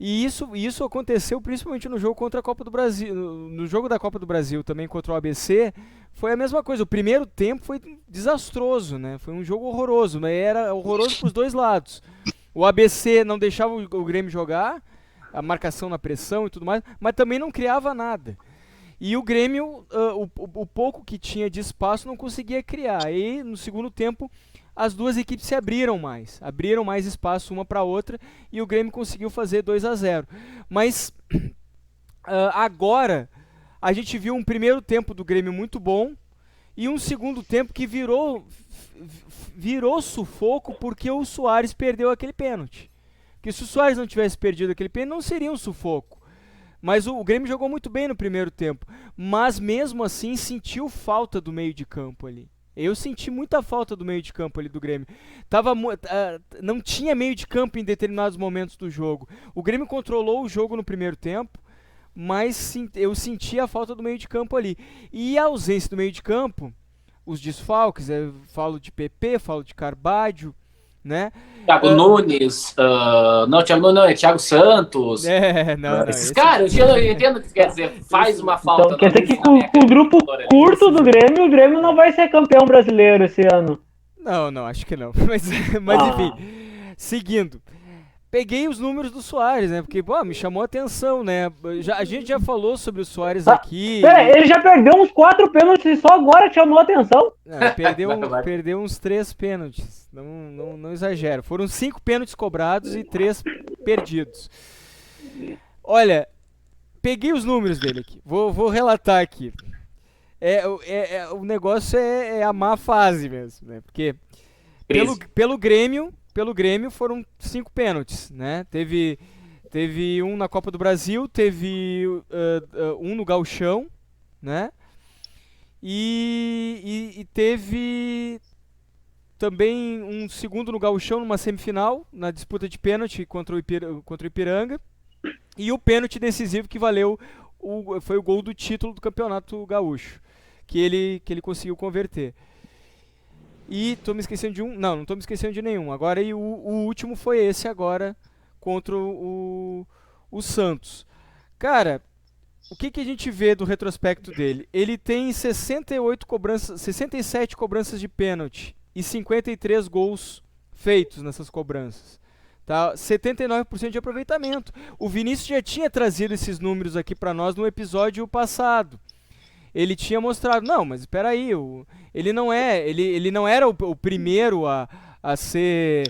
E isso aconteceu principalmente no jogo contra a Copa do Brasil. No jogo da Copa do Brasil, também contra o ABC, foi a mesma coisa. O primeiro tempo foi desastroso, né? Foi um jogo horroroso, mas era horroroso para os dois lados. O ABC não deixava o Grêmio jogar, a marcação na pressão e tudo mais, mas também não criava nada. E o Grêmio, o pouco que tinha de espaço, não conseguia criar. E no segundo tempo, as duas equipes se abriram mais espaço uma para a outra, e o Grêmio conseguiu fazer 2-0. Mas agora a gente viu um primeiro tempo do Grêmio muito bom e um segundo tempo que virou sufoco porque o Soares perdeu aquele pênalti. Porque se o Soares não tivesse perdido aquele pênalti, não seria um sufoco. Mas o Grêmio jogou muito bem no primeiro tempo, mas mesmo assim sentiu falta do meio de campo ali. Eu senti muita falta do meio de campo ali do Grêmio. Não tinha meio de campo em determinados momentos do jogo. O Grêmio controlou o jogo no primeiro tempo, mas eu senti a falta do meio de campo ali. E a ausência do meio de campo, os desfalques, eu falo de PP, falo de Carbadio, né? Thiago Nunes, não, Thiago Nunes não, é Thiago Santos. Não. Esses caras, eu entendo o que quer dizer, faz uma falta. Então, quer dizer que com o grupo curto do Grêmio, o Grêmio não vai ser campeão brasileiro esse ano. Não, acho que não. Mas enfim, seguindo. Peguei os números do Soares, né? Porque, me chamou a atenção, né? A gente já falou sobre o Soares aqui. Ele já perdeu uns 4 pênaltis e só agora chamou a atenção. Perdeu uns 3 pênaltis. Não exagero. Foram 5 pênaltis cobrados e 3 perdidos. Olha, peguei os números dele aqui. Vou relatar aqui. O negócio é a má fase mesmo, né? Porque pelo Grêmio foram 5 pênaltis, né? Teve um na Copa do Brasil, teve um no Gauchão, né? E teve também um segundo no Gauchão, numa semifinal, na disputa de pênalti contra o Ipiranga. E o pênalti decisivo que valeu, foi o gol do título do Campeonato Gaúcho, que ele conseguiu converter. E tô me esquecendo de um. Não tô me esquecendo de nenhum. Agora, e o último foi esse agora contra o Santos. Cara, o que a gente vê do retrospecto dele? Ele tem 67 cobranças de pênalti e 53 gols feitos nessas cobranças. Tá? 79% de aproveitamento. O Vinícius já tinha trazido esses números aqui para nós no episódio passado. Ele tinha mostrado, mas espera aí, ele não era o primeiro a ser,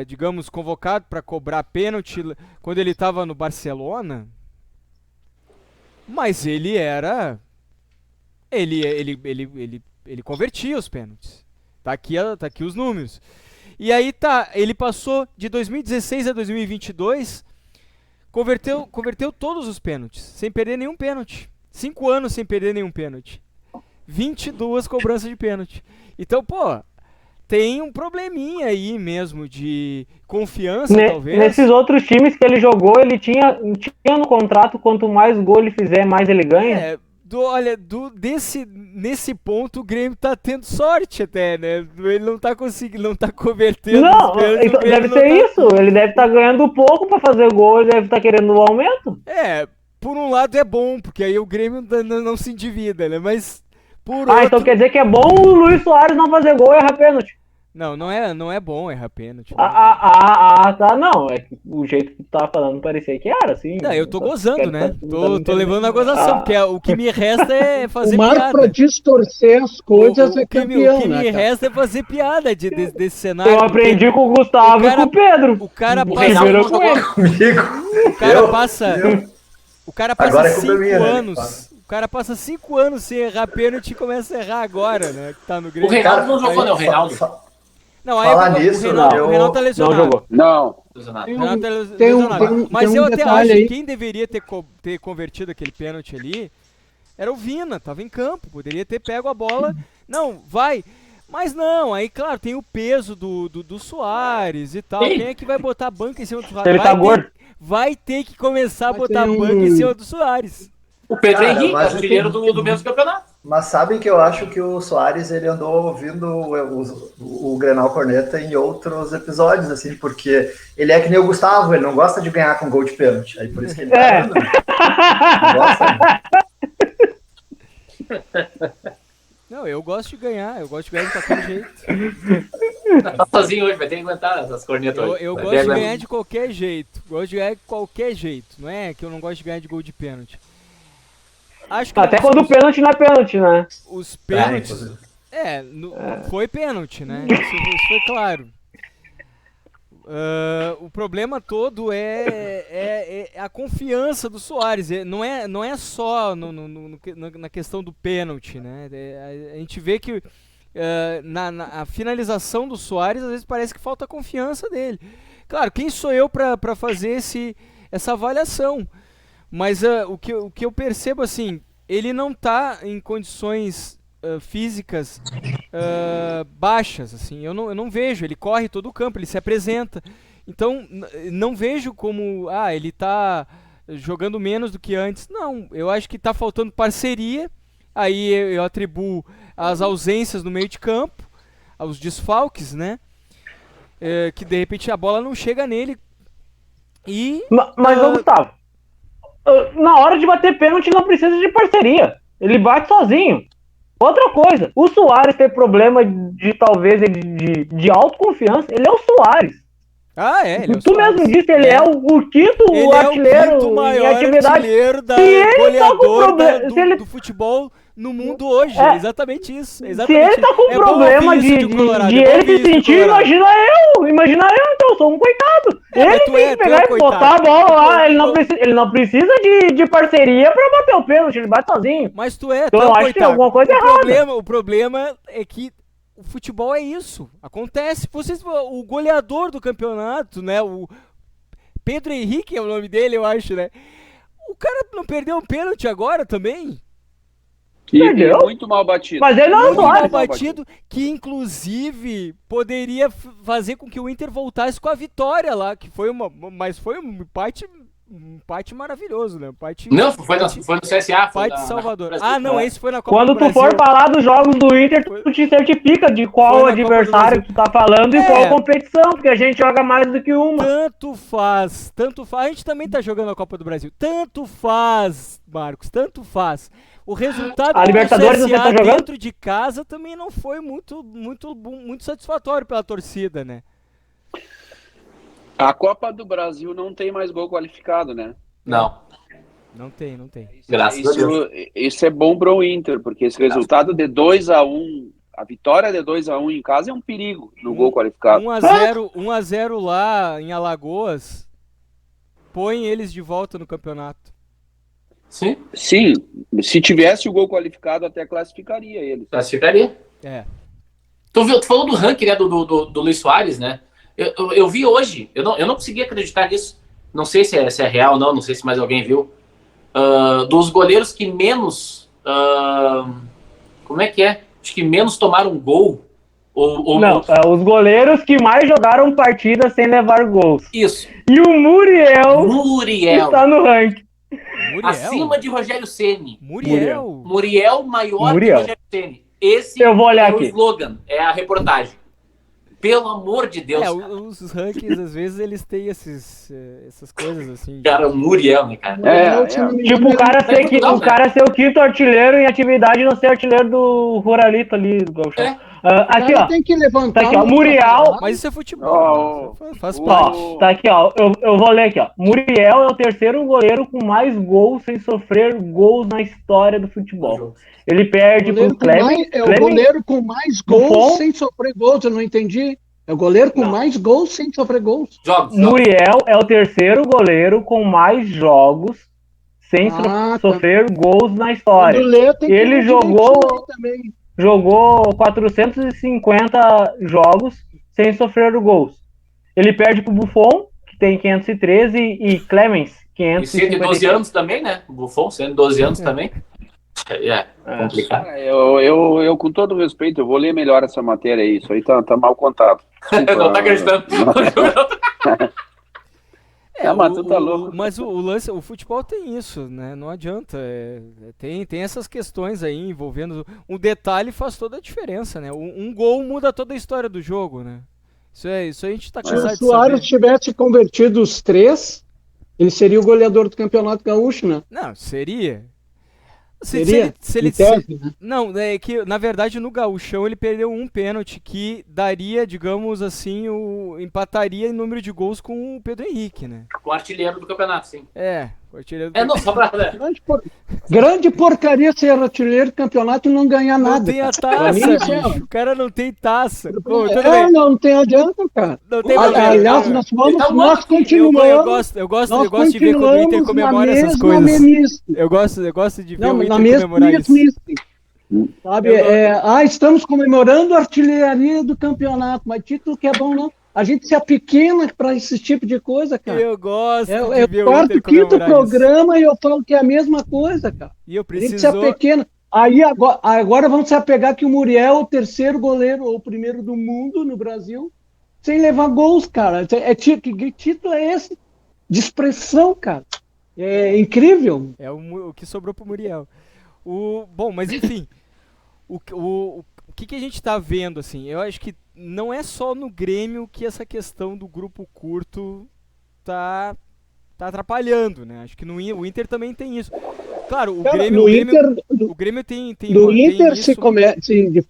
digamos, convocado para cobrar pênalti quando ele estava no Barcelona, mas ele convertia os pênaltis. Tá aqui os números. E aí ele passou de 2016 a 2022, converteu todos os pênaltis, sem perder nenhum pênalti. 5 anos sem perder nenhum pênalti. 22 cobranças de pênalti. Então, tem um probleminha aí mesmo de confiança, talvez. Nesses outros times que ele jogou, ele tinha no contrato, quanto mais gol ele fizer, mais ele ganha. Nesse ponto o Grêmio tá tendo sorte até, né? Ele não tá conseguindo, não tá convertendo. Não, então deve ser isso. Ele deve estar ganhando pouco pra fazer gol, ele deve estar querendo o aumento. Por um lado é bom, porque aí o Grêmio não se endivida, né? Mas por outro... então quer dizer que é bom o Luiz Soares não fazer gol e errar pênalti. Não é bom errar pênalti. Tá, não. É que o jeito que tu tava falando parecia que era, assim. Não, eu tô gozando, né? Tô levando a gozação, porque o que me resta é fazer piada. O Marco, pra distorcer as coisas, é campeão, O que me resta é fazer piada desse cenário. Eu aprendi com o Gustavo e com o Pedro. O cara passa 5 anos. O cara passa 5 anos sem errar pênalti e começa a errar agora, né? Que tá no Grêmio. O Reinaldo não jogou, né? O Reinaldo. O Reinaldo tá lesionado. Não jogou. Não. Mas eu até acho que quem deveria ter convertido aquele pênalti ali era o Vina. Tava em campo, poderia ter pego a bola. Não, vai. Mas não, aí claro, tem o peso do Soares e tal. Quem é que vai botar a banca em cima do Soares? Ele tá gordo. Vai ter que começar a botar a banca em cima do Soares. O Pedro Henrique, artilheiro do mesmo campeonato. Mas sabem que eu acho que o Soares ele andou ouvindo o Grenal Corneta em outros episódios, assim, porque ele é que nem o Gustavo, ele não gosta de ganhar com gol de pênalti. Aí por isso que ele tá indo, né? Não gosta, né? Não, eu gosto de ganhar de qualquer jeito. Tá sozinho hoje, vai ter que aguentar essas cornetas hoje. Eu Vai gosto ter de que ganhar de qualquer jeito. Gosto de ganhar de qualquer jeito. Não é que eu não gosto de ganhar de gol de pênalti. Acho que Até quando o pênalti não é pênalti, né? os pênaltis. Foi pênalti, né? Isso foi claro. O problema todo é a confiança do Soares. Não é só na questão do pênalti, né? A gente vê que na finalização do Soares, às vezes parece que falta a confiança dele. Claro, quem sou eu para fazer essa avaliação? Mas o que eu percebo, assim, ele não está em condições físicas baixas, assim. Eu não vejo, ele corre todo o campo, ele se apresenta. Então, não vejo como, ele está jogando menos do que antes. Não, eu acho que está faltando parceria. Aí eu atribuo as ausências no meio de campo, aos desfalques, né? Que de repente a bola não chega nele. Mas Gustavo, na hora de bater pênalti não precisa de parceria. Ele bate sozinho. Outra coisa, o Soares tem problema talvez de autoconfiança. Ele é o Soares. Ele é o Tu Soares. mesmo disse, ele é o quinto Ele artilheiro é o quinto maior em atividade. artilheiro do futebol no mundo hoje. Exatamente isso. Se ele tá com problema de ele se sentir, imagina eu então, eu sou um coitado. Ele tem que pegar e botar a bola lá, ele não precisa de parceria pra bater o pênalti, ele bate sozinho. Mas então eu acho que tem alguma coisa errada. O problema é que o futebol é isso, acontece. O goleador do campeonato, né, o Pedro Henrique é o nome dele, eu acho, né? O cara não perdeu um pênalti agora também? Perdeu? Muito mal batido. Mas ele não é mal batido, que inclusive poderia fazer com que o Inter voltasse com a vitória lá, que foi mas foi um empate maravilhoso, né? Não, foi no CSA. Empate de Salvador. Esse foi na Copa Quando do Brasil. Tu for falar dos jogos do Inter, tu te certifica de qual adversário tu tá falando e qual competição, porque a gente joga mais do que uma. Tanto faz. A gente também tá jogando a Copa do Brasil. Tanto faz, Marcos, tanto faz. O resultado a Libertadores você tá jogando dentro de casa também não foi muito satisfatório pela torcida, né? A Copa do Brasil não tem mais gol qualificado, né? Não. Não tem. Graças a Deus. Isso é bom para o Inter, porque esse resultado de 2-1, a vitória de 2-1 em casa é um perigo no gol qualificado. 1-0 lá em Alagoas põe eles de volta no campeonato. Sim. Se tivesse o gol qualificado, até classificaria eles. Classificaria. Tu falou do ranking, né, do Luis Soares, né? Eu vi hoje, eu não consegui acreditar nisso. Não sei se é real ou não sei se mais alguém viu. Dos goleiros que menos... como é que é? Acho que menos tomaram gol. Os goleiros que mais jogaram partidas sem levar gols. Isso. E o Muriel está no ranking. Acima de Rogério Ceni. Muriel maior que Rogério Ceni. Esse eu vou olhar o slogan, é a reportagem. Pelo amor de Deus. Os rankings, às vezes, eles têm essas coisas assim. Cara, o Muriel, né, cara? Tipo, o cara ser o quinto artilheiro em atividade e não ser artilheiro do Ruralito ali, do Gauchão. Aqui, ó. Tem que levantar. Tá aqui, ó. Muriel. Mas isso é futebol. Faz parte. Tá aqui, ó. Eu vou ler aqui, ó. Muriel é o terceiro goleiro com mais gols sem sofrer gols na história do futebol. Ele perde pro Clemens. É o goleiro com mais gols sem sofrer gols, eu não entendi. É o goleiro com mais gols sem sofrer gols. Muriel é o terceiro goleiro com mais jogos sem sofrer gols na história. Ele jogou 450 jogos sem sofrer gols. Ele perde pro Buffon, que tem 513, e Clemens, 500. E 112 anos também, né? O Buffon, 112 anos também. Complicado. Eu, com todo respeito, eu vou ler melhor essa matéria aí. Isso aí tá mal contado. Não tá acreditando. Mas tu tá louco. Mas o lance, o futebol tem isso, né? Não adianta. Tem essas questões aí envolvendo. Um detalhe faz toda a diferença, né? Um gol muda toda a história do jogo, né? Isso a gente tá Se o cansado de Soares saber. tivesse convertido os 3, ele seria o goleador do Campeonato Gaúcho, né? Não, seria. Seria? Em Se- tese, né? Não, é que na verdade no Gauchão ele perdeu um pênalti que daria, digamos assim, empataria em número de gols com o Pedro Henrique, né? Com o artilheiro do campeonato, sim. O artilheiro do Não, só pra... Grande porcaria ser artilheiro do campeonato e não ganhar Não nada. tem a Pra taça, mim, isso é- bicho. O cara não tem taça. Pô, tudo bem. não tem adianta, cara. Não tem problema. Aliás, nós Tá continuamos. Eu gosto de ver quando o Inter comemora essas coisas. Mesmice. Eu gosto de ver Não, o na Inter comemorar isso. mesmice. Sabe, estamos comemorando a artilharia do campeonato, mas título que é bom não. A gente se apequena para esse tipo de coisa, cara. Eu gosto de É ver o o quarto, Inter quinto comemorar programa e eu falo que é a mesma coisa, cara. isso. E eu A gente se preciso... apequena. Aí agora vamos se apegar que o Muriel é o terceiro goleiro, ou o primeiro do mundo no Brasil, sem levar gols, cara. Que título é esse? De expressão, cara. É incrível. É o que sobrou pro Muriel. Bom, mas enfim, o que a gente tá vendo, assim, eu acho que não é só no Grêmio que essa questão do grupo curto tá atrapalhando, né? Acho que o Inter também tem isso. Claro, o Cara, Grêmio, no o Grêmio, Inter, o Grêmio tem no tem Inter isso.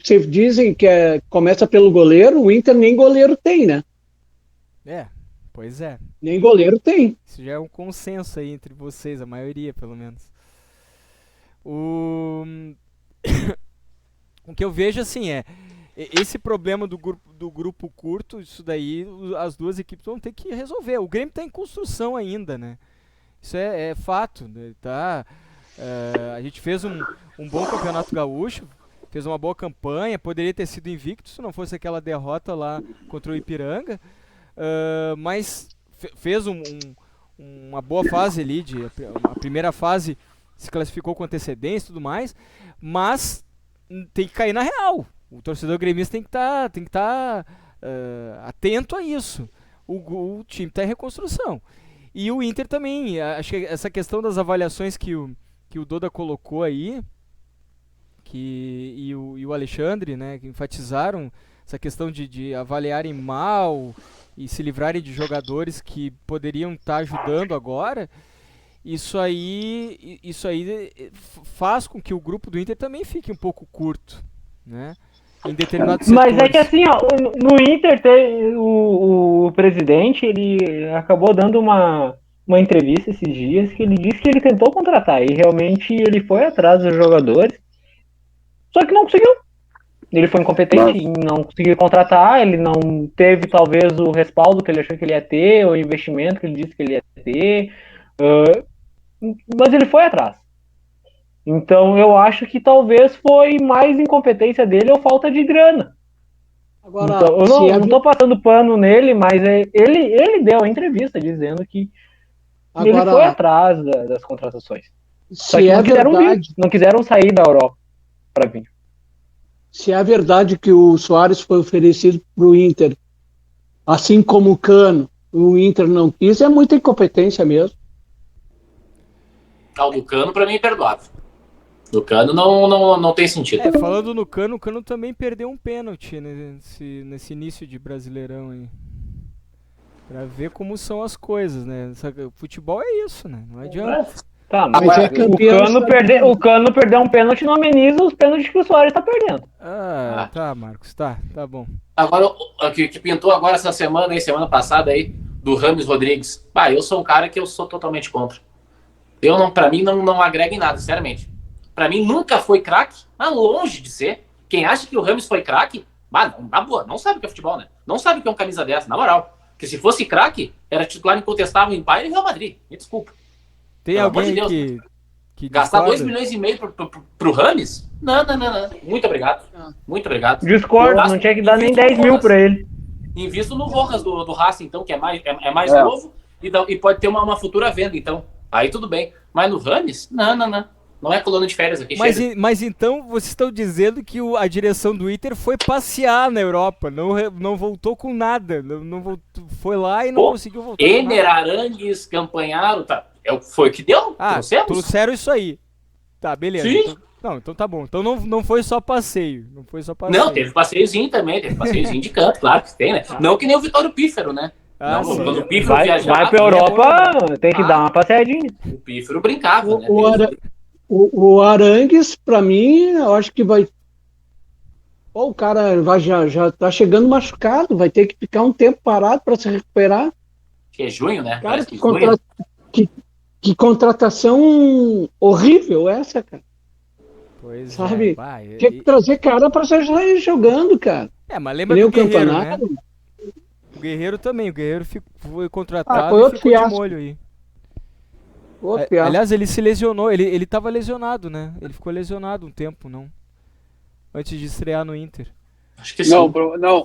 se dizem que começa pelo goleiro, o Inter nem goleiro tem, né? Pois é. Nem goleiro tem. Isso já é um consenso aí entre vocês, a maioria, pelo menos. O que eu vejo, assim, esse problema do grupo curto, isso daí, as duas equipes vão ter que resolver. O Grêmio está em construção ainda, né? Isso é fato, né? A gente fez um bom campeonato gaúcho, fez uma boa campanha, poderia ter sido invicto se não fosse aquela derrota lá contra o Ipiranga, mas fez uma boa fase ali, a primeira fase se classificou com antecedência e tudo mais, mas tem que cair na real. O torcedor gremista tem que estar atento a isso. O time está em reconstrução. E o Inter também, acho que essa questão das avaliações que o Doda colocou aí, e o Alexandre, né, que enfatizaram essa questão de avaliarem mal e se livrarem de jogadores que poderiam estar ajudando agora, isso aí faz com que o grupo do Inter também fique um pouco curto, né? Em determinados setores. Mas é que assim, ó, no Inter o presidente, ele acabou dando uma entrevista esses dias que ele disse que ele tentou contratar e realmente ele foi atrás dos jogadores, só que não conseguiu. Ele foi incompetente em não conseguir contratar, ele não teve talvez o respaldo que ele achou que ele ia ter, o investimento que ele disse que ele ia ter, mas ele foi atrás. Então eu acho que talvez foi mais incompetência dele ou falta de grana. Agora, então, eu não tô passando pano nele, mas ele deu a entrevista dizendo que ele foi atrás das contratações. Só que não quiseram vir, não quiseram sair da Europa para vir. Se é verdade que o Soares foi oferecido para o Inter, assim como o Cano, o Inter não quis, é muita incompetência mesmo. O do Cano, para mim, é imperdoável. Do Cano não tem sentido. Falando no Cano, o Cano também perdeu um pênalti nesse início de Brasileirão aí. Pra ver como são as coisas, né? O futebol é isso, né? Não adianta. Tá, mas o Cano perdeu um pênalti, não ameniza os pênaltis que o Soares tá perdendo. Tá, Marcos, tá bom. Agora, o que pintou agora essa semana aí, semana passada aí, do Rames Rodrigues. Eu sou um cara que eu sou totalmente contra. Pra mim, não agrega em nada, sinceramente. Pra mim, nunca foi craque, mas longe de ser. Quem acha que o Rames foi craque, na boa, não sabe o que é futebol, né? Não sabe o que é um camisa dessa, na moral. Porque se fosse craque, era titular incontestável em Bayern e Real Madrid. Me desculpa. Tem Pelo alguém amor de Deus, que gastar discorda? 2,5 milhões pro Rames? Não. Muito obrigado. Muito obrigado. Discordo, não tinha que dar nem 10 mil pra ele. Invisto no Rojas do Racing, então, que é mais novo e pode ter uma futura venda, então. Aí tudo bem. Mas no Rames? Não. Não é coluna de férias aqui, Mas, chega. mas então vocês estão dizendo que a direção do Inter foi passear na Europa, não voltou com nada, não voltou, foi lá e não Pô, conseguiu voltar com Ener, nada. Arangues, Campanharo, tá. Foi o que deu? Ah, Trouxemos? trouxeram isso aí. Tá, beleza. Sim. Então, não, então tá bom. Então não foi só passeio. Não foi só passeio. Não, teve passeiozinho também, teve passeiozinho de canto, claro que tem, né? Não que nem o Vitório Pífero, né? Ah, não, sim. quando o Pífero Vai viajava, pra Europa, tem que dar uma passeadinha. o Pífero brincava, né? O Arangues, pra mim, eu acho que vai. Pô, o cara já tá chegando machucado, vai ter que ficar um tempo parado para se recuperar. Que é junho, né? Cara, Parece que junho. que contratação horrível essa, cara. Pois Sabe? é. Vai, Tinha que trazer cara para sair jogando, cara. mas Que lembra nem do o Guerreiro, campeonato. né? O Guerreiro também. O Guerreiro foi contratado foi e outro ficou de fiasco. molho aí. Outro fiasco. Aliás, ele se lesionou. Ele tava lesionado, né? Ele ficou lesionado um tempo, não? Antes de estrear no Inter. Acho que sim. Não,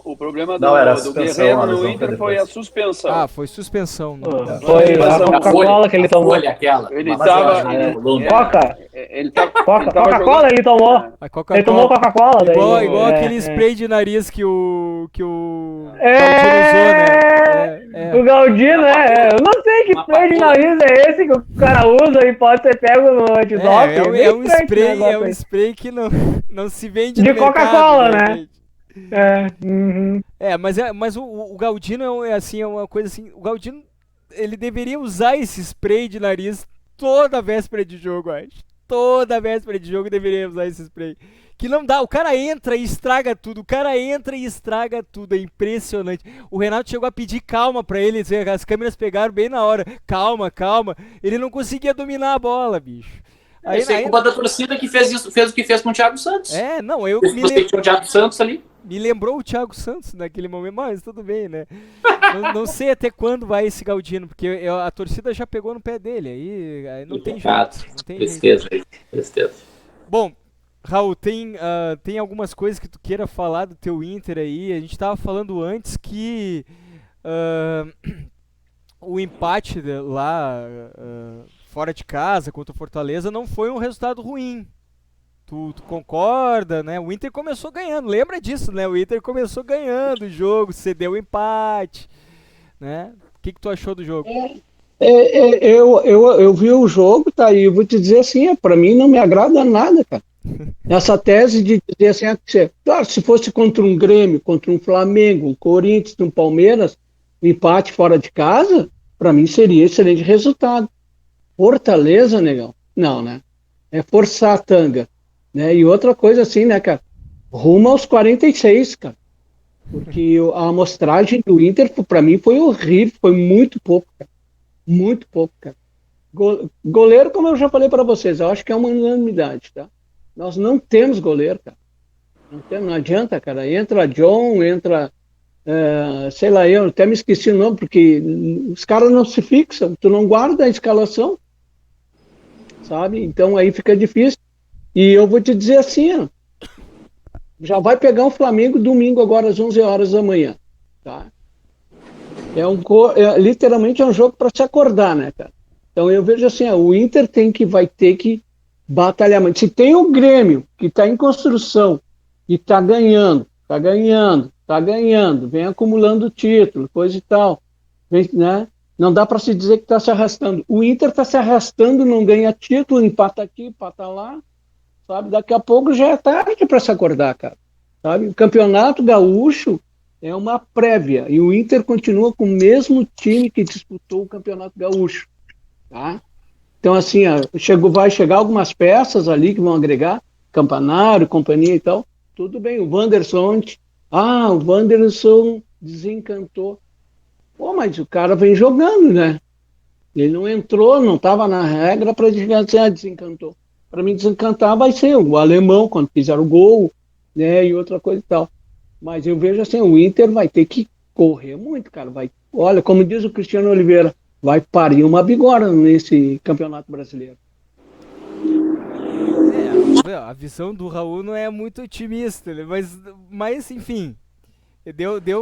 o problema Não, era a do suspensão, Guerreiro a no lesão Inter foi foi a depois. suspensão. Ah, foi suspensão. Não. Foi a Não, Coca-Cola que ele tomou. Folha aquela. Ele Uma tava- folha de Colômbia. Coca. Ele tá, Coca-Cola jogando- ele tomou. A Ele tomou Coca-Cola. daí, Igual aquele é. spray de nariz que o Galdino É, usou, né? O Galdino, eu não sei que Uma spray de papoula. nariz é esse que o cara usa e pode ser pego no antidoping. É um bem estranho esse spray, negócio aí. spray que não se vende De no mercado, Coca-Cola, né? gente. Uhum. Mas o Galdino é uma coisa assim, o Galdino, ele deveria usar esse spray de nariz toda véspera de jogo, eu acho. Toda véspera de jogo deveria usar esse spray. Que não dá, o cara entra e estraga tudo, é impressionante. O Renato chegou a pedir calma pra ele, as câmeras pegaram bem na hora, calma, ele não conseguia dominar a bola, bicho. Isso é culpa da torcida que fez o que fez com o Thiago Santos. Eu Você tinha o Thiago Santos ali. me lembrou o Thiago Santos naquele momento, mas tudo bem, né? não sei até quando vai esse Galdino, porque a torcida já pegou no pé dele, aí não tem jeito. Não tem jeito. Tristeza. Bom, Raul, tem algumas coisas que tu queira falar do teu Inter aí. A gente tava falando antes que o empate lá fora de casa contra o Fortaleza não foi um resultado ruim. Tu concorda, né? O Inter começou ganhando, lembra disso, né? O Inter começou ganhando o jogo, cedeu o empate, né? O que tu achou do jogo? Eu vi o jogo, tá? E eu vou te dizer assim, pra mim não me agrada nada, cara. Essa tese de dizer assim, claro, se fosse contra um Grêmio, contra um Flamengo, um Corinthians, um Palmeiras, um empate fora de casa, pra mim seria excelente resultado. Fortaleza, negão? Não, né? É forçar a tanga. Né? E outra coisa assim, né, cara? Rumo aos 46, cara. Porque a amostragem do Inter, pra mim, foi horrível, foi muito pouco, cara. Muito pouco, cara. Goleiro, como eu já falei para vocês, eu acho que é uma unanimidade, tá? Nós não temos goleiro, cara. Não adianta, cara. Entra John, entra... sei lá, eu até me esqueci o nome, porque os caras não se fixam, tu não guarda a escalação, sabe? Então aí fica difícil. E eu vou te dizer assim, ó, já vai pegar o Flamengo domingo agora às 11 horas da manhã, tá? Literalmente é um jogo para se acordar, né, cara? Então eu vejo assim, ó, o Inter vai ter que batalhar muito. Se tem o Grêmio que está em construção e está ganhando, vem acumulando título, coisa e tal, né? Não dá para se dizer que está se arrastando. O Inter está se arrastando, não ganha título, empata aqui, empata lá, sabe? Daqui a pouco já é tarde para se acordar, cara. Sabe? O Campeonato Gaúcho é uma prévia e o Inter continua com o mesmo time que disputou o Campeonato Gaúcho, tá? Então, assim, vai chegar algumas peças ali que vão agregar, Campanário, companhia e tal. Tudo bem, o Wanderson desencantou. Pô, mas o cara vem jogando, né? Ele não entrou, não estava na regra para dizer, desencantou. Para mim, desencantar vai ser o alemão, quando fizer o gol, né? E outra coisa e tal. Mas eu vejo assim, o Inter vai ter que correr muito, cara. Olha, como diz o Cristiano Oliveira, vai parir uma bigorna nesse Campeonato Brasileiro. A visão do Raul não é muito otimista, né? Mas enfim,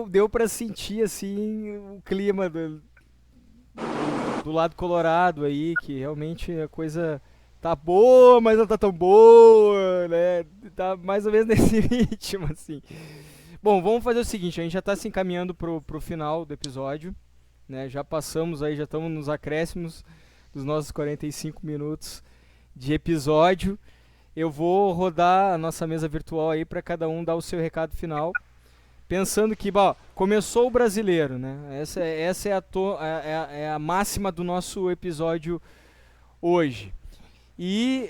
deu para sentir assim o clima do lado colorado aí, que realmente a coisa tá boa, mas não tá tão boa, né? Tá mais ou menos nesse ritmo, assim. Bom, vamos fazer o seguinte, a gente já tá se encaminhando pro final do episódio, né? Já passamos aí, já estamos nos acréscimos dos nossos 45 minutos de episódio. Eu vou rodar a nossa mesa virtual aí para cada um dar o seu recado final. Pensando que, bom, começou o brasileiro, né? Essa é a máxima do nosso episódio hoje. E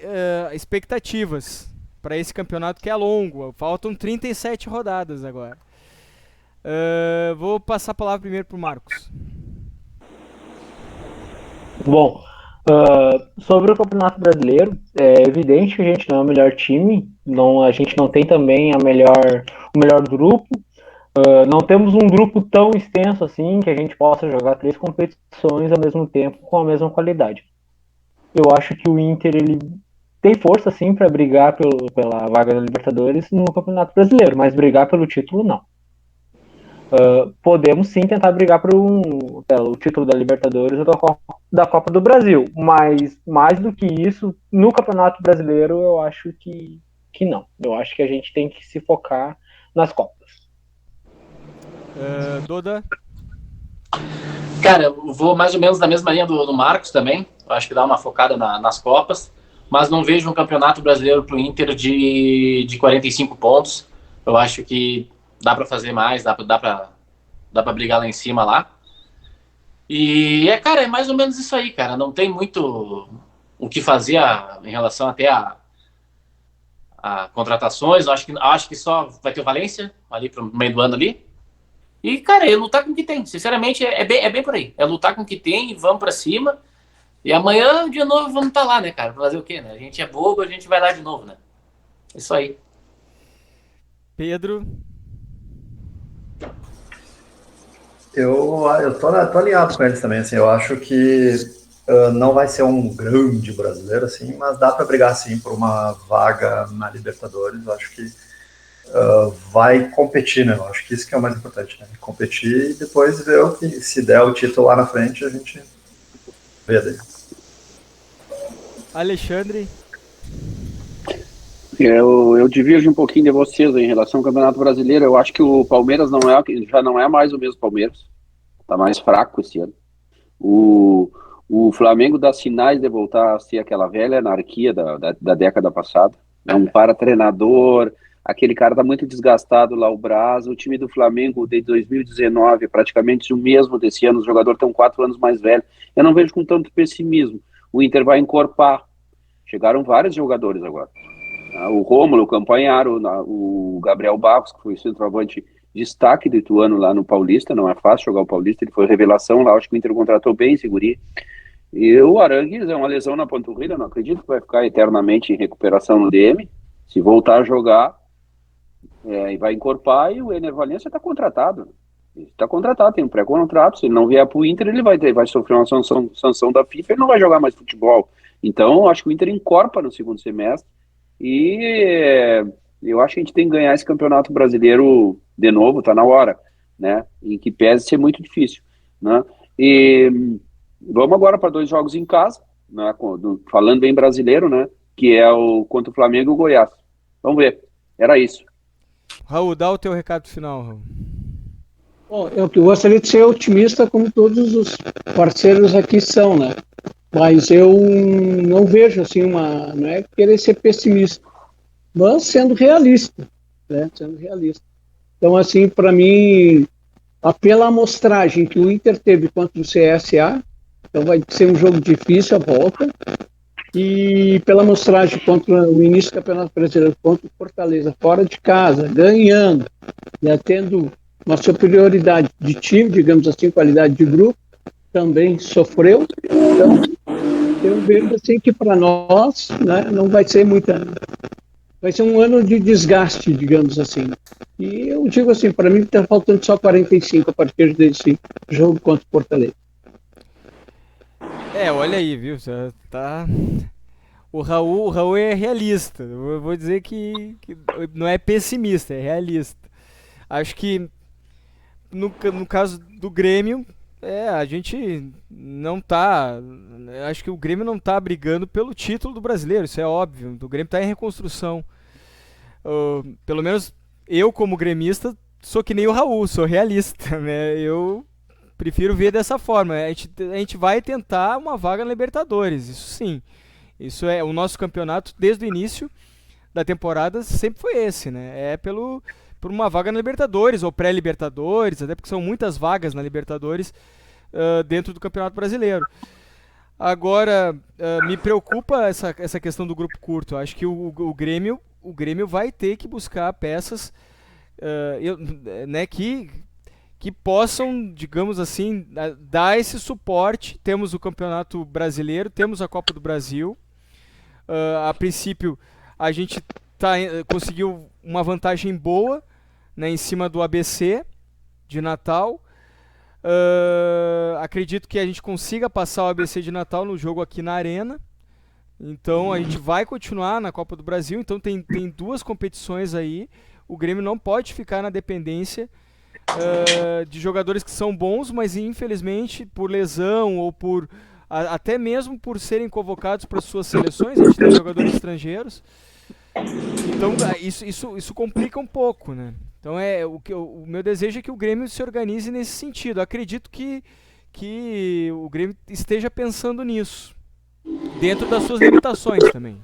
expectativas para esse campeonato que é longo. Faltam 37 rodadas agora. Vou passar a palavra primeiro para o Marcos. Bom, sobre o Campeonato Brasileiro, é evidente que a gente não é o melhor time, a gente não tem também o melhor grupo, não temos um grupo tão extenso assim que a gente possa jogar 3 competições ao mesmo tempo com a mesma qualidade. Eu acho que o Inter ele tem força sim para brigar pela vaga da Libertadores no Campeonato Brasileiro, mas brigar pelo título não. Podemos sim tentar brigar pelo título da Libertadores ou da Copa do Brasil, mas mais do que isso, no Campeonato Brasileiro eu acho que não. Eu acho que a gente tem que se focar nas Copas. Doda? Cara, eu vou mais ou menos na mesma linha do Marcos também. Eu acho que dá uma focada nas Copas, mas não vejo um campeonato brasileiro pro Inter de 45 pontos. Eu acho que dá para fazer mais, dá para brigar lá em cima lá. E cara, é mais ou menos isso aí, cara. Não tem muito o que fazer em relação até a contratações. Eu acho que só vai ter o Valência ali pro meio do ano ali. E, cara, é lutar com o que tem. Sinceramente, é bem por aí. É lutar com o que tem e vamos pra cima. E amanhã, de novo, vamos estar lá, né, cara? Pra fazer o quê, né? A gente é bobo, a gente vai lá de novo, né? Isso aí. Pedro? Eu tô alinhado com eles também, assim, eu acho que não vai ser um grande brasileiro, assim, mas dá para brigar, sim, por uma vaga na Libertadores. Eu acho que vai competir, né? Eu acho que isso que é o mais importante, né? Competir e depois ver o que, se der o título lá na frente, a gente vê daí. Alexandre? Eu diverjo um pouquinho de vocês em relação ao Campeonato Brasileiro. Eu acho que o Palmeiras já não é mais o mesmo Palmeiras. Está mais fraco esse ano. O Flamengo dá sinais de voltar a ser aquela velha anarquia da década passada. É um para-treinador, aquele cara está muito desgastado lá, o Braz. O time do Flamengo de 2019 é praticamente o mesmo desse ano. Os jogadores estão 4 anos mais velhos. Eu não vejo com tanto pessimismo. O Inter vai encorpar. Chegaram vários jogadores agora. O Rômulo, o Campanharo, o Gabriel Barros, que foi o centroavante destaque do Ituano lá no Paulista. Não é fácil jogar o Paulista, ele foi revelação lá. Acho que o Inter contratou bem, seguri. E o Arangues é uma lesão na panturrilha, não acredito que vai ficar eternamente em recuperação no DM. Se voltar a jogar, e vai encorpar. E o Ener Valencia está contratado. Ele está contratado, tem um pré-contrato. Se ele não vier para o Inter, ele vai sofrer uma sanção da FIFA, ele não vai jogar mais futebol. Então, acho que o Inter encorpa no segundo semestre. E eu acho que a gente tem que ganhar esse campeonato brasileiro de novo, tá na hora, né? Em que pese ser muito difícil, né? E vamos agora para 2 jogos em casa, né? Falando bem brasileiro, né? Que é contra o Flamengo e o Goiás. Vamos ver. Era isso. Raul, dá o teu recado final, Raul. Bom, eu gostaria de ser otimista como todos os parceiros aqui são, né? Mas eu não vejo assim não é querer ser pessimista, mas sendo realista, né? Sendo realista. Então, assim, para mim, pela amostragem que o Inter teve contra o CSA, então vai ser um jogo difícil a volta, e pela amostragem contra o início do Campeonato Brasileiro contra o Fortaleza, fora de casa, ganhando, né, tendo uma superioridade de time, digamos assim, qualidade de grupo, também sofreu. Então, eu vejo assim que para nós, né, não vai ser vai ser um ano de desgaste, digamos assim. E eu digo assim, para mim está faltando só 45 a partir desse jogo contra o Fortaleza. Olha aí, viu? Já tá. O Raul é realista. Eu vou dizer que não é pessimista, é realista. Acho que no caso do Grêmio, A gente não tá. Acho que o Grêmio não tá brigando pelo título do brasileiro, isso é óbvio. O Grêmio tá em reconstrução. Pelo menos eu, como gremista, sou que nem o Raul, sou realista, né? Eu prefiro ver dessa forma. A gente vai tentar uma vaga na Libertadores, isso sim. Isso é o nosso campeonato desde o início da temporada sempre foi esse, né? Por uma vaga na Libertadores ou pré-Libertadores, até porque são muitas vagas na Libertadores dentro do Campeonato Brasileiro. Agora, me preocupa essa questão do grupo curto. Acho que o Grêmio vai ter que buscar peças né, que possam, digamos assim, dar esse suporte. Temos o Campeonato Brasileiro, temos a Copa do Brasil. A princípio, a gente conseguiu uma vantagem boa, né, em cima do ABC de Natal. Acredito que a gente consiga passar o ABC de Natal no jogo aqui na Arena. Então a gente vai continuar na Copa do Brasil. Então tem duas competições aí. O Grêmio não pode ficar na dependência de jogadores que são bons, mas infelizmente por lesão ou até mesmo por serem convocados para suas seleções. A gente tem jogadores estrangeiros. Então isso complica um pouco, né? Então o meu desejo é que o Grêmio se organize nesse sentido. Acredito que o Grêmio esteja pensando nisso, dentro das suas limitações também.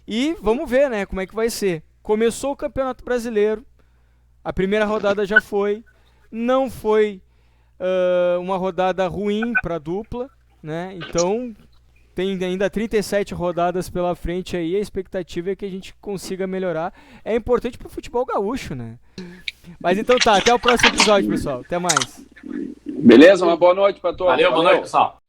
E vamos ver, né, como é que vai ser. Começou o Campeonato Brasileiro, a primeira rodada já foi, não foi uma rodada ruim para a dupla, né? Então tem ainda 37 rodadas pela frente aí, a expectativa é que a gente consiga melhorar. É importante pro futebol gaúcho, né? Mas então tá, até o próximo episódio, pessoal. Até mais. Beleza? Uma boa noite para todos. Valeu, boa noite, pessoal.